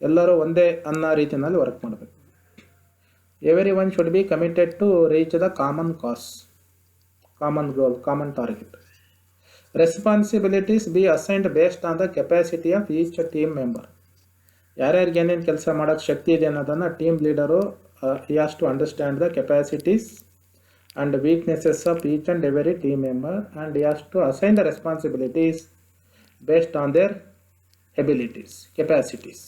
ಎಲ್ಲರೂ ಒಂದೇ ಅನ್ನೋ ರೀತಿಯಲ್ಲಿ ವರ್ಕ್ ಮಾಡಬೇಕು. Every one should be committed to reach the common cause, common goal, common target. Responsibilities be assigned based on the capacity of each team member. ಯಾರ್ಯಾರಿಗೆ ಏನೇನು ಕೆಲಸ ಮಾಡೋಕ್ಕೆ ಶಕ್ತಿ ಇದೆ ಅನ್ನೋದನ್ನು team leader he has to understand the capacities and weaknesses of each and every team member, and he has to assign the responsibilities based on their abilities, capacities.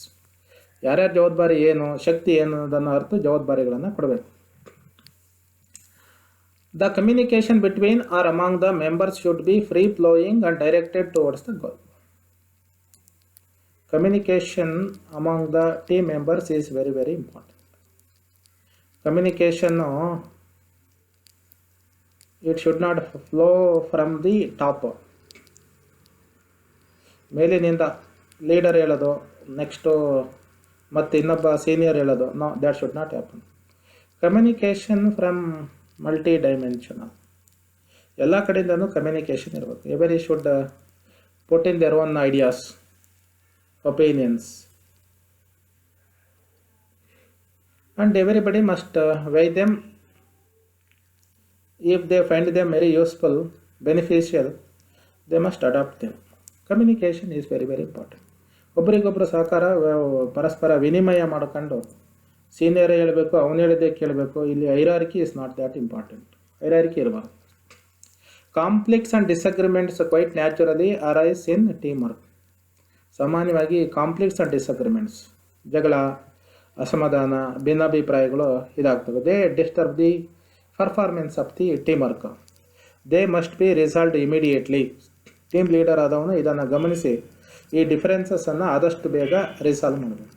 ಯಾರ್ಯಾರ ಜವಾಬ್ದಾರಿ ಏನು, ಶಕ್ತಿ ಏನು ಅನ್ನೋದನ್ನು ಅರ್ಥ ಜವಾಬ್ದಾರಿಗಳನ್ನು ಕೊಡಬೇಕು. The communication between or among the members should be free flowing and directed towards the goal. Communication among the team members is very, very important. Communication, it should not flow from the top. ಮೇಲಿನಿಂದ ಲೀಡರ್ ಹೇಳೋದು, ನೆಕ್ಸ್ಟು ಮತ್ತು ಇನ್ನೊಬ್ಬ ಸೀನಿಯರ್ ಹೇಳೋದು, no, that should not happen. Communication from multi dimensional. ಎಲ್ಲ ಕಡೆಯಿಂದನೂ ಕಮ್ಯುನಿಕೇಷನ್ ಇರಬೇಕು. Every should put in their own ideas, opinions, and everybody must weigh them. If they find them very useful, beneficial, they must adopt them. Communication is very, very important. ಒಬ್ಬರಿಗೊಬ್ಬರು ಸಹಕಾರ, ಪರಸ್ಪರ ವಿನಿಮಯ ಮಾಡಿಕೊಂಡು ಸೀನಿಯರ್ ಹೇಳಬೇಕು, ಅವನು ಹೇಳಿದೆ ಕೇಳಬೇಕು. ಇಲ್ಲಿ hierarchy is not that important. Hierarchy ಇರಬಾರ್ದು. Conflicts and disagreements quite naturally arise in team work. ಸಾಮಾನ್ಯವಾಗಿ ಕಾಂಫ್ಲಿಕ್ಟ್ಸ್ ಆ್ಯಂಡ್ ಡಿಸಗ್ರಿಮೆಂಟ್ಸ್, ಜಗಳ, ಅಸಮಾಧಾನ, ಭಿನ್ನಾಭಿಪ್ರಾಯಗಳು ಇದಾಗ್ತವೆ. They disturb the performance of the team work. They must be resolved immediately. Team leader ಆದವನು ಇದನ್ನು ಗಮನಿಸಿ ಈ ಡಿಫರೆನ್ಸಸ್ಸನ್ನು ಆದಷ್ಟು ಬೇಗ ರಿಸಾಲ್ವ್ ಮಾಡಬೇಕು.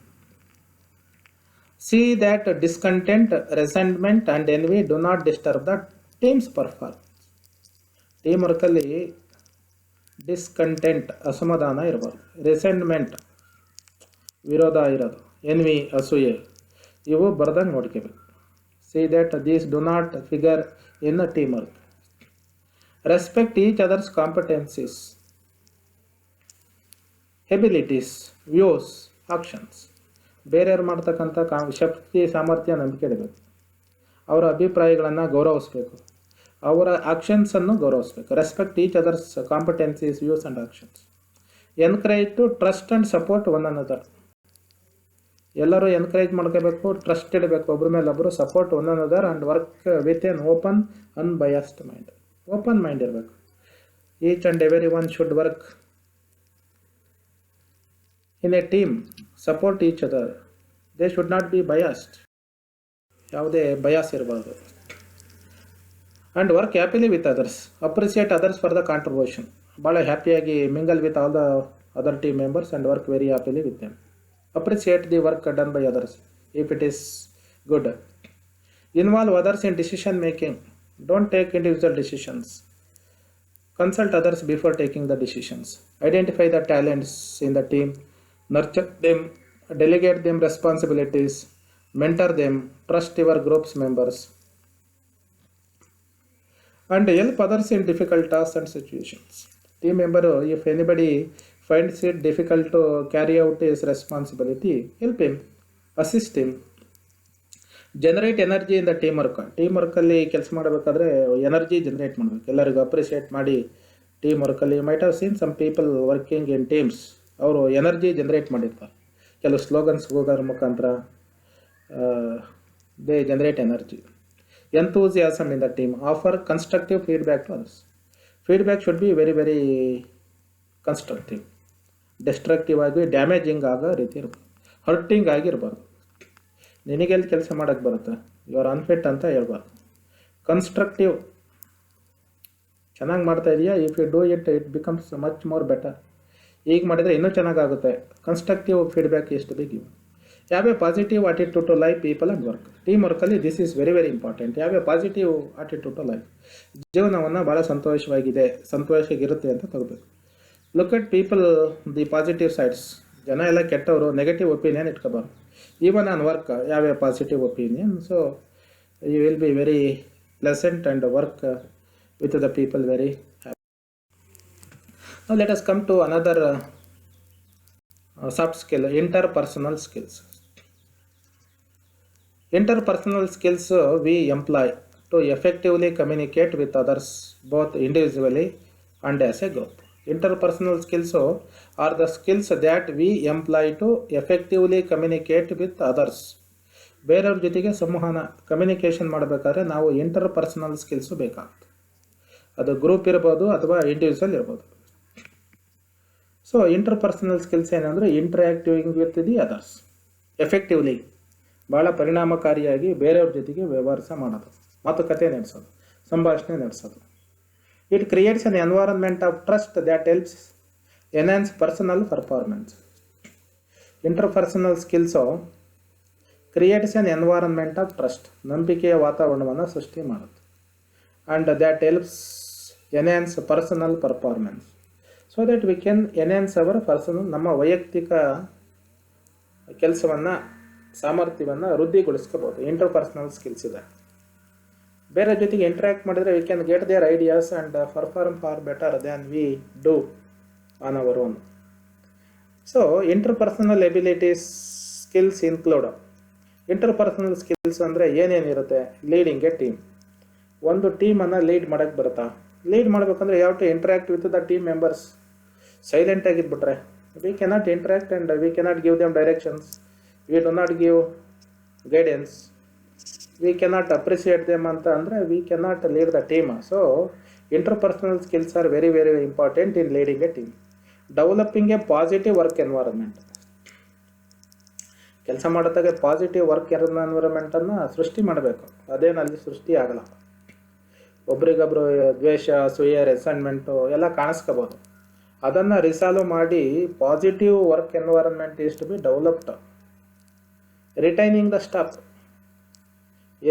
See that discontent, resentment and envy do not disturb the team's performance. Team ವರ್ಕಲ್ಲಿ ಡಿಸ್ಕಂಟೆಂಟ್, ಅಸಮಾಧಾನ ಇರಬಾರ್ದು. ರೆಸೆಂಟ್ಮೆಂಟ್, ವಿರೋಧ ಇರೋದು. ಎನ್ವಿ, ಅಸೂಯೆ, ಇವು ಬರ್ದಂಗೆ ನೋಡ್ಕೋಬೇಕು. See that these do not figure in team work. Respect each other's competencies, abilities, views, actions. ಬೇರೆಯವ್ರು ಮಾಡ್ತಕ್ಕಂಥ ಶಕ್ತಿ, ಸಾಮರ್ಥ್ಯ, ನಂಬಿಕೆ ಇಡಬೇಕು. ಅವರ ಅಭಿಪ್ರಾಯಗಳನ್ನು ಗೌರವಿಸಬೇಕು, ಅವರ ಆಕ್ಷನ್ಸನ್ನು ಗೌರವಿಸಬೇಕು. Respect each other's competencies, views and actions. Encourage to trust and support one another. ಎಲ್ಲರೂ ಎನ್ಕರೇಜ್ ಮಾಡ್ಕೋಬೇಕು, ಟ್ರಸ್ಟ್ ಇಡಬೇಕು, ಒಬ್ಬರ ಮೇಲೆ ಒಬ್ಬರು, support one another and work with an open unbiased mind. Open mind ಇರಬೇಕು. Each and every one should work in a team, support each other. They should not be biased. ಯಾವುದೇ ಬಯಾಸ್ ಇರಬಾರ್ದು. And work happily with others. Appreciate others for the contribution. ಭಾಳ ಹ್ಯಾಪಿಯಾಗಿ mingle with all the other team members and work very happily with them. Appreciate the work done by others if it is good. Involve others in decision making. Don't take individual decisions. Consult others before taking the decisions. Identify the talents in the team. Nurture them. Delegate them responsibilities. Mentor them. Trust your group's members. And help others in difficult tasks and situations. Team member, if anybody finds it difficult to carry out his responsibility, help him, assist him. Generate energy in the team work. Team ವರ್ಕಲ್ಲಿ ಕೆಲಸ ಮಾಡಬೇಕಾದ್ರೆ ಎನರ್ಜಿ ಜನರೇಟ್ ಮಾಡಬೇಕು. ಎಲ್ಲರಿಗೂ ಅಪ್ರಿಷಿಯೇಟ್ ಮಾಡಿ ಟೀಮ್ ವರ್ಕಲ್ಲಿ might have seen some people working in teams. ಅವರು ಎನರ್ಜಿ ಜನರೇಟ್ ಮಾಡಿರ್ತಾರೆ. ಕೆಲವು ಸ್ಲೋಗನ್ಸ್ ಹೋಗೋದ್ರ ಮುಖಾಂತರ they generate energy. Enthusiasm in the team. Offer constructive feedback to others. Feedback should be very very constructive. Destructive ಆಗಿ ಡ್ಯಾಮೇಜಿಂಗ್ ಆಗೋ ರೀತಿ ಇರಬೇಕು. ಹರ್ಟಿಂಗ್ ಆಗಿರಬಾರ್ದು. ನಿನಗೆಲ್ಲಿ ಕೆಲಸ ಮಾಡೋಕ್ಕೆ ಬರುತ್ತೆ, ಯು ಆರ್ ಅನ್ಫಿಟ್ ಅಂತ ಹೇಳ್ಬಾರ್ದು. ಕನ್ಸ್ಟ್ರಕ್ಟಿವ್, ಚೆನ್ನಾಗಿ ಮಾಡ್ತಾ ಇದೆಯಾ, if you do it it becomes much more better. ಈಗ ಮಾಡಿದರೆ ಇನ್ನೂ ಚೆನ್ನಾಗಾಗುತ್ತೆ. ಕನ್ಸ್ಟ್ರಕ್ಟಿವ್ ಫೀಡ್ಬ್ಯಾಕ್ ಎಷ್ಟು ಬೇಕು. Have a positive attitude to life, people and work. Team ವರ್ಕಲ್ಲಿ this is very very important. Have a positive attitude to life. ಜೀವನವನ್ನು ಭಾಳ ಸಂತೋಷವಾಗಿರುತ್ತೆ ಅಂತ ತಗೋಬೇಕು. Look at people the positive sides. ಜನ ಎಲ್ಲ ಕೆಟ್ಟವರು, ನೆಗೆಟಿವ್ ಒಪಿನಿಯನ್ ಇಟ್ಕೋಬಾರ್ದು. Even on work have a positive opinion. So you will be very pleasant and work with the people very happy. Now let us come to another soft skill, interpersonal skills. Interpersonal skills we employ to effectively communicate with others both individually and as a group. Interpersonal skills are the skills that we employ to effectively communicate with others. ಬೇರೆಯವ್ರ ಜೊತೆಗೆ ಸಂವಹನ ಕಮ್ಯುನಿಕೇಷನ್ ಮಾಡಬೇಕಾದ್ರೆ ನಾವು ಇಂಟರ್ಪರ್ಸನಲ್ ಸ್ಕಿಲ್ಸು ಬೇಕಾಗ್ತದೆ. ಅದು ಗ್ರೂಪ್ ಇರ್ಬೋದು ಅಥವಾ ಇಂಡಿವಿಜುವಲ್ ಇರ್ಬೋದು. ಸೊ ಇಂಟರ್ಪರ್ಸನಲ್ ಸ್ಕಿಲ್ಸ್ ಏನಂದರೆ ಇಂಟ್ರ್ಯಾಕ್ಟಿವಿಂಗ್ ವಿತ್ ದಿ ಅದರ್ಸ್ ಎಫೆಕ್ಟಿವ್ಲಿ, ಭಾಳ ಪರಿಣಾಮಕಾರಿಯಾಗಿ ಬೇರೆಯವ್ರ ಜೊತೆಗೆ ವ್ಯವಹರಿಸ ಮಾಡೋದು, ಮಾತುಕತೆ ನಡೆಸೋದು, ಸಂಭಾಷಣೆ ನಡೆಸೋದು. It creates an environment of trust that helps enhance personal performance. Interpersonal skills creates an environment of trust, ನಂಬಿಕೆಯ ವಾತಾವರಣವನ್ನು ಸೃಷ್ಟಿ ಮಾಡುತ್ತೆ. And that helps enhance personal performance, so that we can enhance our personal, ನಮ್ಮ ವೈಯಕ್ತಿಕ ಕೆಲಸವನ್ನು ಸಾಮರ್ಥ್ಯವನ್ನು ವೃದ್ಧಿಗೊಳಿಸ್ಕೋಬೋದು. ಇಂಟರ್ಪರ್ಸನಲ್ ಸ್ಕಿಲ್ಸ್ ಇದೆ. ಬೇರೆ ಜೊತೆಗೆ ಇಂಟ್ರ್ಯಾಕ್ಟ್ ಮಾಡಿದರೆ we can get their ideas and perform for better than we do on our own. So interpersonal abilities skills include, interpersonal skills ಅಂದರೆ ಏನೇನಿರುತ್ತೆ? ಲೀಡಿಂಗ್ ಎ ಟೀಮ್, ಒಂದು ಟೀಮನ್ನು ಲೀಡ್ ಮಾಡೋಕ್ಕೆ ಬರುತ್ತಾ? ಲೀಡ್ ಮಾಡಬೇಕಂದ್ರೆ ಯಾವ to interact with the team members. ಸೈಲೆಂಟಾಗಿದ್ಬಿಟ್ರೆ we cannot interact and we cannot give them directions, we do not give guidance, we cannot appreciate them ಅಂತ ಅಂದರೆ we cannot lead the team. So interpersonal skills are very very important in leading a team. Developing a positive work environment, ಕೆಲಸ ಮಾಡೋದಾಗೆ ಪಾಸಿಟಿವ್ ವರ್ಕ್ ಎನ್ವೈರನ್ಮೆಂಟನ್ನು ಸೃಷ್ಟಿ ಮಾಡಬೇಕು. ಅದೇನಲ್ಲಿ ಸೃಷ್ಟಿ ಆಗಲ್ಲ. ಒಬ್ರಿಗೊಬ್ರು ದ್ವೇಷ, ಅಸೂಯೆ, ರೆಸೆಂಟ್ಮೆಂಟು ಎಲ್ಲ ಕಾಣಿಸ್ಕೋಬೋದು. ಅದನ್ನು ರಿಸಾಲ್ವ್ ಮಾಡಿ positive work environment is to be developed. Retaining the staff,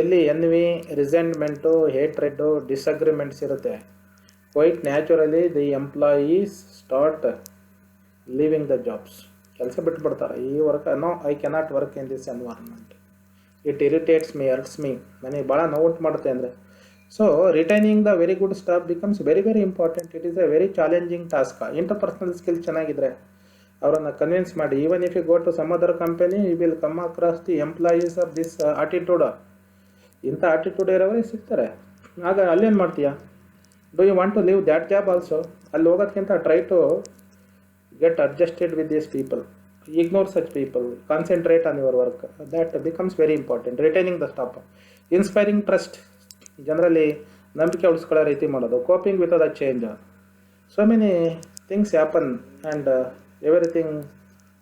ಎಲ್ಲಿ ಎನ್ವಿ, ರಿಸೆಂಟ್ಮೆಂಟು, ಹೇಟ್ರೆಡ್ಡು, ಡಿಸಗ್ರಿಮೆಂಟ್ಸ್ ಇರುತ್ತೆ, quite naturally the employees start leaving the jobs. ಕೆಲಸ ಬಿಟ್ಬಿಡ್ತಾರೆ. ಈ work no, I cannot work in this environment, it irritates me, hurts me, ನನಗೆ ಭಾಳ ನೋಟ್ ಮಾಡುತ್ತೆ ಅಂದರೆ. So retaining the very good staff becomes very very important. It is a very challenging task. Interpersonal skill ಚೆನ್ನಾಗಿದ್ರೆ ಅವರನ್ನು ಕನ್ವಿನ್ಸ್ ಮಾಡಿ, even if you go to some other company you will come across the employees of this attitude. ಇಂಥ ಆಟಿಟ್ಯೂಡ್ ಇರೋವರೇ ಸಿಗ್ತಾರೆ. ಆಗ ಅಲ್ಲೇನು ಮಾಡ್ತೀಯಾ? Do you want to leave that job also? ಅಲ್ಲಿ ಹೋಗೋದಕ್ಕಿಂತ try to get adjusted with this people, ignore such people, concentrate on your work. That becomes very important. Retaining the staff, inspiring trust, ಜನರಲ್ಲಿ ನಂಬಿಕೆ ಉಳಿಸ್ಕೊಳ್ಳೋ ರೀತಿ ಮಾಡೋದು, coping with the change. So many things happen and everything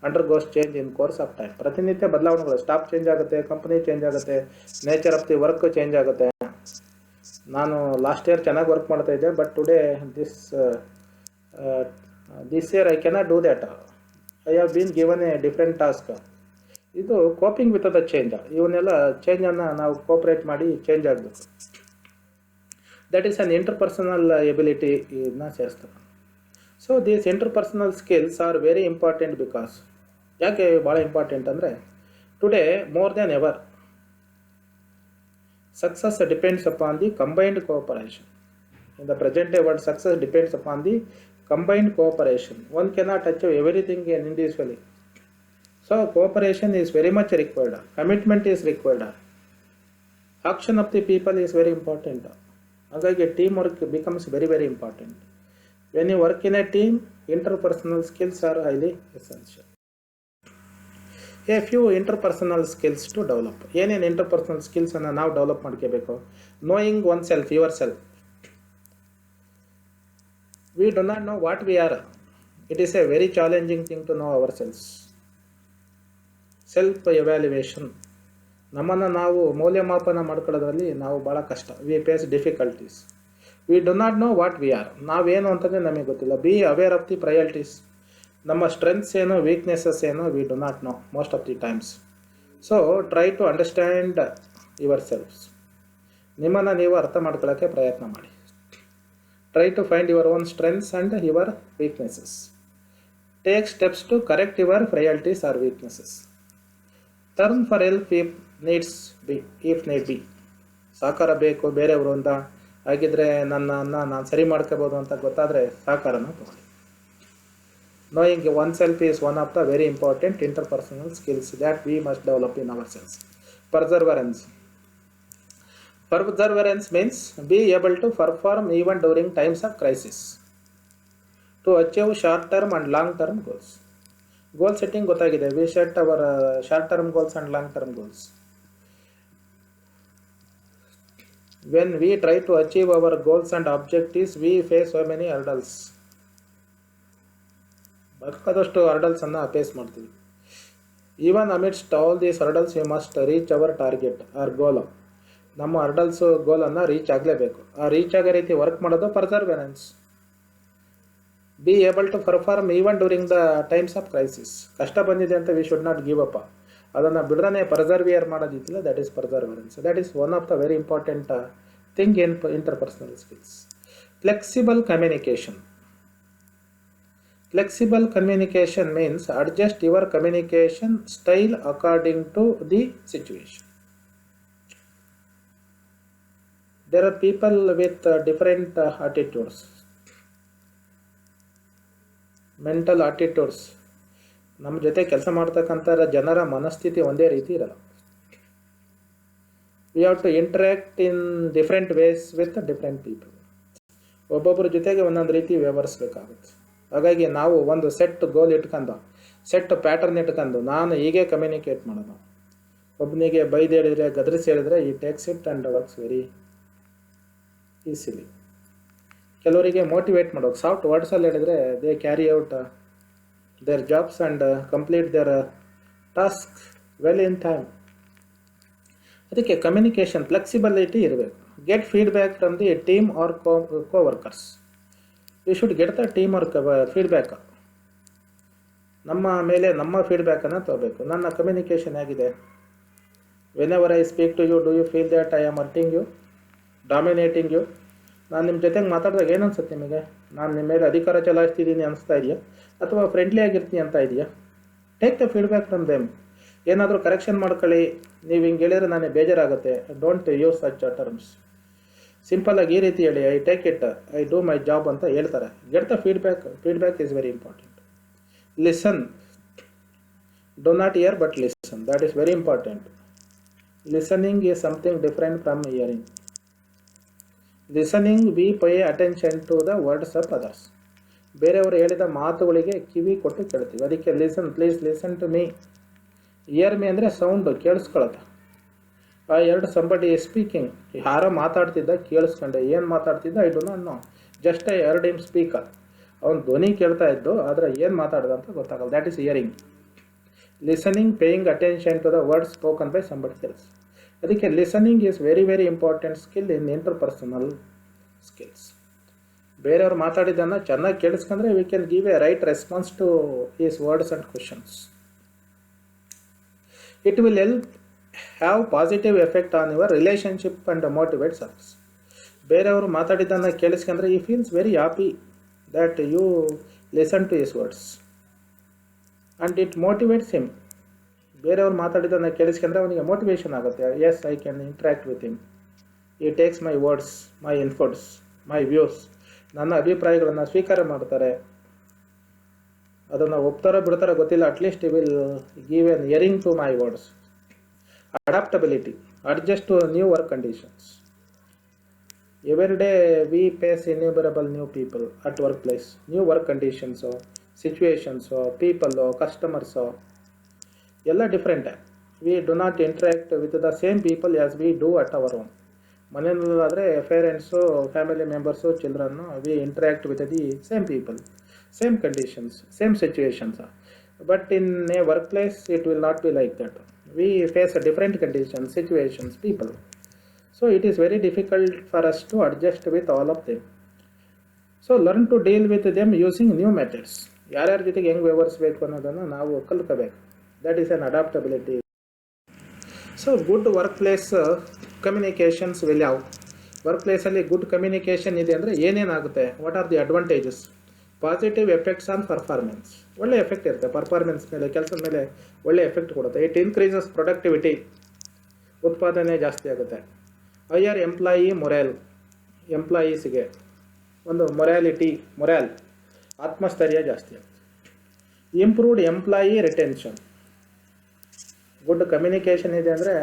undergoes change in course of time. ಪ್ರತಿನಿತ್ಯ ಬದಲಾವಣೆಗಳು, ಸ್ಟಾಫ್ ಚೇಂಜ್ ಆಗುತ್ತೆ, ಕಂಪನಿ ಚೇಂಜ್ ಆಗುತ್ತೆ, nature of the work change ಆಗುತ್ತೆ. ನಾನು ಲಾಸ್ಟ್ ಇಯರ್ ಚೆನ್ನಾಗಿ ವರ್ಕ್ ಮಾಡ್ತಾಯಿದ್ದೆ, but today this year I cannot do that, I have been given A different task. ಇದು ಕೋಪಿಂಗ್ ವಿತ್ ದ ಚೇಂಜ್. ಇವನ್ನೆಲ್ಲ ಚೇಂಜನ್ನು ನಾವು ಕೋಪ್ರೇಟ್ ಮಾಡಿ ಚೇಂಜ್ ಆಗಬೇಕು. That is an interpersonal ability ಇದನ್ನ ಸೇರಿಸ್ತಾರೆ. So these interpersonal skills are very important because, ಯಾಕೆ ಭಾಳ ಇಂಪಾರ್ಟೆಂಟ್ ಅಂದರೆ today more than ever success depends upon the combined cooperation. In the present day world success depends upon the combined cooperation. One cannot achieve everything individually. So cooperation is very much required. Commitment is required. Action of the people is very important. Again, teamwork becomes very very important. When you work in a team, interpersonal skills are highly essential. A few interpersonal skills to develop. ಏನೇನು interpersonal skills ಅನ್ನು ನಾವು ಡೆವಲಪ್ ಮಾಡ್ಕೋಬೇಕು? Knowing oneself, yourself. We do not know what we are. It is a very challenging thing to know ourselves. Self evaluation. ನಮ್ಮನ್ನು ನಾವು ಮೌಲ್ಯಮಾಪನ ಮಾಡ್ಕೊಳ್ಳೋದ್ರಲ್ಲಿ ನಾವು ಭಾಳ ಕಷ್ಟ. We face difficulties. We do not know what we are. ನಾವೇನು ಅಂತಂದರೆ ನಮಗೆ ಗೊತ್ತಿಲ್ಲ. Be aware of the priorities. ನಮ್ಮ ಸ್ಟ್ರೆಂತ್ಸ್ ಏನು, ವೀಕ್ನೆಸಸ್ ಏನು, we do not know most of the times. So try to understand your selfs. ನಿಮ್ಮನ್ನು ನೀವು ಅರ್ಥ ಮಾಡ್ಕೊಳ್ಳೋಕ್ಕೆ ಪ್ರಯತ್ನ ಮಾಡಿ. Try to find your own strengths and your weaknesses. Take steps to correct your frailties or weaknesses. Turn for help if need be. ಸಹಕಾರ ಬೇಕು ಬೇರೆಯವರು ಅಂತ ಆಗಿದ್ದರೆ ನಾನು ಸರಿ ಮಾಡ್ಕೋಬೋದು ಅಂತ ಗೊತ್ತಾದರೆ ಸಹಕಾರನ ತಗೊಳ್ಳಿ. Knowing oneself is one of the very important interpersonal skills that we must develop in ourselves. Perseverance. Perseverance means be able to perform even during times of crisis to achieve short term and long term goals. Goal setting ಗೊತ್ತಾಗಿದೆ. We set our short term goals and long term goals. When we try to achieve our goals and objectives, we face so many hurdles. ಬೇಕಾದಷ್ಟು ಹರ್ಡಲ್ಸ್ ಅನ್ನು ಫೇಸ್ ಮಾಡ್ತೀವಿ. Even amidst all these hurdles we must reach our target or goal. ನಮ್ಮ ಹರ್ಡಲ್ಸ್ ಗೋಲನ್ನು ರೀಚ್ ಆಗಲೇಬೇಕು. ಆ ರೀಚ್ ಆಗೋ ರೀತಿ ವರ್ಕ್ ಮಾಡೋದು perseverance. Be able to perform even during the times of crisis. ಕಷ್ಟ ಬಂದಿದೆ ಅಂತ we should not give up. ಅದನ್ನು ಬಿಡದೇ ಪರ್ಸರ್ವಿಯರ್ ಮಾಡೋದಿತ್ತಿಲ್ಲ, that is perseverance. That is one of the very important thing in interpersonal skills. Flexible communication. Flexible communication means adjust your communication style according to the situation. There are people with different attitudes, mental attitudes. ನಮ್ಮ ಜೊತೆ ಕೆಲಸ ಮಾಡ್ತಕ್ಕಂಥ ಜನರ ಮನಸ್ಥಿತಿ ಒಂದೇ ರೀತಿ ಇರಲ್ಲ. We have to interact in different ways with different people. ಒಬ್ಬೊಬ್ಬರ ಜೊತೆಗೆ ಒಂದೊಂದು ರೀತಿ ವ್ಯವಹರಿಸಬೇಕಾಗುತ್ತೆ. ಹಾಗಾಗಿ ನಾವು ಒಂದು ಸೆಟ್ ಗೋಲ್ ಇಟ್ಕೊಂಡು, ಸೆಟ್ ಪ್ಯಾಟರ್ನ್ ಇಟ್ಕೊಂಡು ನಾನು ಹೀಗೆ ಕಮ್ಯುನಿಕೇಟ್ ಮಾಡೋದು. ಒಬ್ಬನಿಗೆ ಬೈದು ಹೇಳಿದರೆ, ಗದರಿಸಿ ಹೇಳಿದರೆ he takes it and works very easily. ಕೆಲವರಿಗೆ ಮೋಟಿವೇಟ್ ಮಾಡೋದು ಸಾಫ್ಟ್ ವರ್ಡ್ಸಲ್ಲಿ ಹೇಳಿದರೆ they carry out their jobs and complete their task well in time. ಅದಕ್ಕೆ ಕಮ್ಯುನಿಕೇಷನ್ ಫ್ಲೆಕ್ಸಿಬಿಲಿಟಿ ಇರಬೇಕು. Get feedback from the team or coworkers. We should get the team or feedback. ನಮ್ಮ ಮೇಲೆ ನಮ್ಮ ಫೀಡ್ಬ್ಯಾಕನ್ನು ತಗೋಬೇಕು. ನನ್ನ ಕಮ್ಯುನಿಕೇಷನ್ ಆಗಿದೆ. Whenever I speak to you, do you feel that I am hurting you, dominating you? ನಾನು ನಿಮ್ಮ ಜೊತೆಗೆ ಮಾತಾಡಿದಾಗ ಏನು ಅನ್ಸುತ್ತೆ ನಿಮಗೆ? ನಾನು ನಿಮ್ಮ ಮೇಲೆ ಅಧಿಕಾರ ಚಲಾಯಿಸ್ತಿದ್ದೀನಿ ಅನಿಸ್ತಾ ಇದೆಯಾ, ಅಥವಾ ಫ್ರೆಂಡ್ಲಿ ಆಗಿರ್ತೀನಿ ಅಂತ ಇದೆಯಾ? Take the feedback from them. ಏನಾದರೂ ಕರೆಕ್ಷನ್ ಮಾಡ್ಕೊಳ್ಳಿ. ನೀವು ಹಿಂಗೆ ಹೇಳಿದ್ರೆ ನನಗೆ ಬೇಜಾರಾಗುತ್ತೆ. Don't use such terms. ಸಿಂಪಲಾಗಿ ಈ ರೀತಿ ಹೇಳಿ, I take it, I do my job ಅಂತ ಹೇಳ್ತಾರೆ. Get the feedback. Feedback is very important. Listen. Do not hear but listen. That is very important. Listening is something different from hearing. Listening we pay attention to the words of others. ಬೇರೆಯವರು ಹೇಳಿದ ಮಾತುಗಳಿಗೆ ಕಿವಿ ಕೊಟ್ಟು ಕೇಳ್ತೀವಿ. ಅದಕ್ಕೆ listen, please listen to me. Hear me ಅಂದರೆ ಸೌಂಡು, ಕೇಳಿಸ್ಕೊಳತ್ತೆ. ಆ ಎರಡು ಸಂಬಡಿ ಸ್ಪೀಕಿಂಗ್, ಯಾರೋ ಮಾತಾಡ್ತಿದ್ದ ಕೇಳಿಸ್ಕೊಂಡೆ. ಏನು ಮಾತಾಡ್ತಿದ್ದ I do not know, just I heard him speaker. ಅವ್ನು ಧ್ವನಿ ಕೇಳ್ತಾ ಇದ್ದು, ಆದರೆ ಏನು ಮಾತಾಡ್ದ ಅಂತ ಗೊತ್ತಾಗಲ್ಲ. That is hearing. Listening, paying attention to the words spoken by somebody else. ಅದಕ್ಕೆ listening is very very important skill in interpersonal skills. ಬೇರೆಯವ್ರು ಮಾತಾಡಿದ್ದನ್ನು ಚೆನ್ನಾಗಿ ಕೇಳಿಸ್ಕೊಂಡ್ರೆ we can give A right response to his words and questions. It will help have positive effect on your relationship and motivates others. ಬೇರೆಯವರು ಮಾತಾಡಿದ್ದನ್ನು ಕೇಳಿಸ್ಕೊಂಡ್ರೆ he feels very happy that you listen to his words and it motivates him. ಬೇರೆಯವ್ರು ಮಾತಾಡಿದ್ದನ್ನು ಕೇಳಿಸ್ಕೊಂಡ್ರೆ ಅವನಿಗೆ ಮೋಟಿವೇಶನ್ ಆಗುತ್ತೆ. Yes, I can interact with him. He takes my words, my inputs, my views. ನನ್ನ ಅಭಿಪ್ರಾಯಗಳನ್ನು ಸ್ವೀಕಾರ ಮಾಡ್ತಾರೆ. ಅದನ್ನು ಒಪ್ತಾರೋ ಬಿಡ್ತಾರೋ ಗೊತ್ತಿಲ್ಲ, at least you will give N hearing to my words. Adaptability. Adjust to new work conditions. Every day we face innumerable new people at workplace. New work conditions or situations or people or customers or ಎಲ್ಲ different. We do not interact with the same people as we do at our own. ಮನೆಯಲ್ಲಾದರೆ parents, family members, children, we interact with the same people, same conditions, same situations. But in a work place it will not be like that. We face a different conditions, situations, people. So it is very difficult for us to adjust with all of them. So learn to deal with them using new methods. ಯಾರ್ಯಾರ ಜೊತೆಗೆ ಹೆಂಗೆ ವ್ಯವಹರಿಸಬೇಕು ಅನ್ನೋದನ್ನು ನಾವು ಕಲ್ತ್ಕೋಬೇಕು. That is an adaptability. So good work place communications will have. Work ಪ್ಲೇಸಲ್ಲಿ ಗುಡ್ ಕಮ್ಯುನಿಕೇಷನ್ ಇದೆ ಅಂದರೆ ಏನೇನಾಗುತ್ತೆ? What are the advantages? Positive effects on performance. ಒಳ್ಳೆ ಎಫೆಕ್ಟ್ ಇರುತ್ತೆ ಪರ್ಫಾರ್ಮೆನ್ಸ್ ಮೇಲೆ, ಕೆಲಸದ ಮೇಲೆ ಒಳ್ಳೆ ಎಫೆಕ್ಟ್ ಕೊಡುತ್ತೆ. It increases productivity. ಉತ್ಪಾದನೆ ಜಾಸ್ತಿ ಆಗುತ್ತೆ. Higher employee ಮೊರ್ಯಾಲ್. ಎಂಪ್ಲಾಯೀಸ್ಗೆ ಒಂದು ಮೊರ್ಯಾಲ್, ಆತ್ಮಸ್ಥೈರ್ಯ ಜಾಸ್ತಿ ಆಗುತ್ತೆ. Improved employee retention. Good communication ಇದೆ ಅಂದರೆ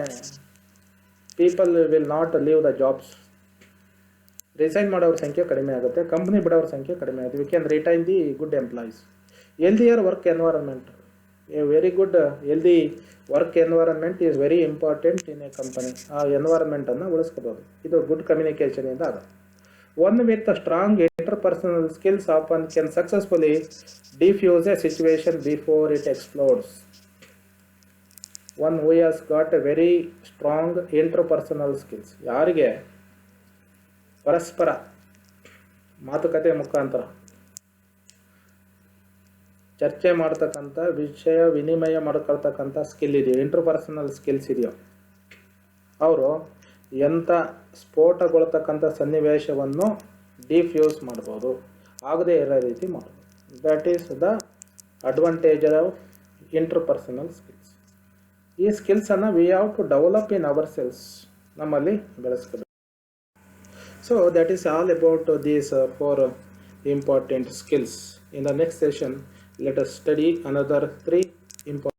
people will not leave the jobs. Resign ಮಾಡೋರ ಸಂಖ್ಯೆ ಕಡಿಮೆ ಆಗುತ್ತೆ, ಕಂಪ್ನಿ ಬಿಡೋರ ಸಂಖ್ಯೆ ಕಡಿಮೆ ಆಗುತ್ತೆ. We can retain the good employees. Healthier work environment. A very good healthy work environment is very important in a company. ಆ ಎನ್ವೈರನ್ಮೆಂಟನ್ನು ಉಳಿಸ್ಕೋಬೋದು. ಇದು ಗುಡ್ ಕಮ್ಯುನಿಕೇಷನಿಂದ ಆಗ. One with strong interpersonal skills often can successfully defuse a situation before it explodes. One who has got A very strong interpersonal skills, ಯಾರಿಗೆ ಪರಸ್ಪರ ಮಾತುಕತೆ ಮುಖಾಂತರ ಚರ್ಚೆ ಮಾಡ್ತಕ್ಕಂಥ, ವಿಷಯ ವಿನಿಮಯ ಮಾಡ್ಕೊಳ್ತಕ್ಕಂಥ ಸ್ಕಿಲ್ ಇದೆಯೋ, ಇಂಟರ್ಪರ್ಸನಲ್ ಸ್ಕಿಲ್ಸ್ ಇದೆಯೋ, ಅವರು ಎಂಥ ಸ್ಫೋಟಗೊಳ್ತಕ್ಕಂಥ ಸನ್ನಿವೇಶವನ್ನು ಡಿಫ್ಯೂಸ್ ಮಾಡ್ಬೋದು, ಆಗದೇ ಇರೋ ರೀತಿ ಮಾಡ್ಬೋದು. That is the advantage of interpersonal skills. ಈ ಸ್ಕಿಲ್ಸನ್ನು we have to develop in ourselves, ನಮ್ಮಲ್ಲಿ ಬೆಳೆಸ್ಕೋಬೇಕು. So that is all about these 4 important skills. In the next session, let us study another 3 important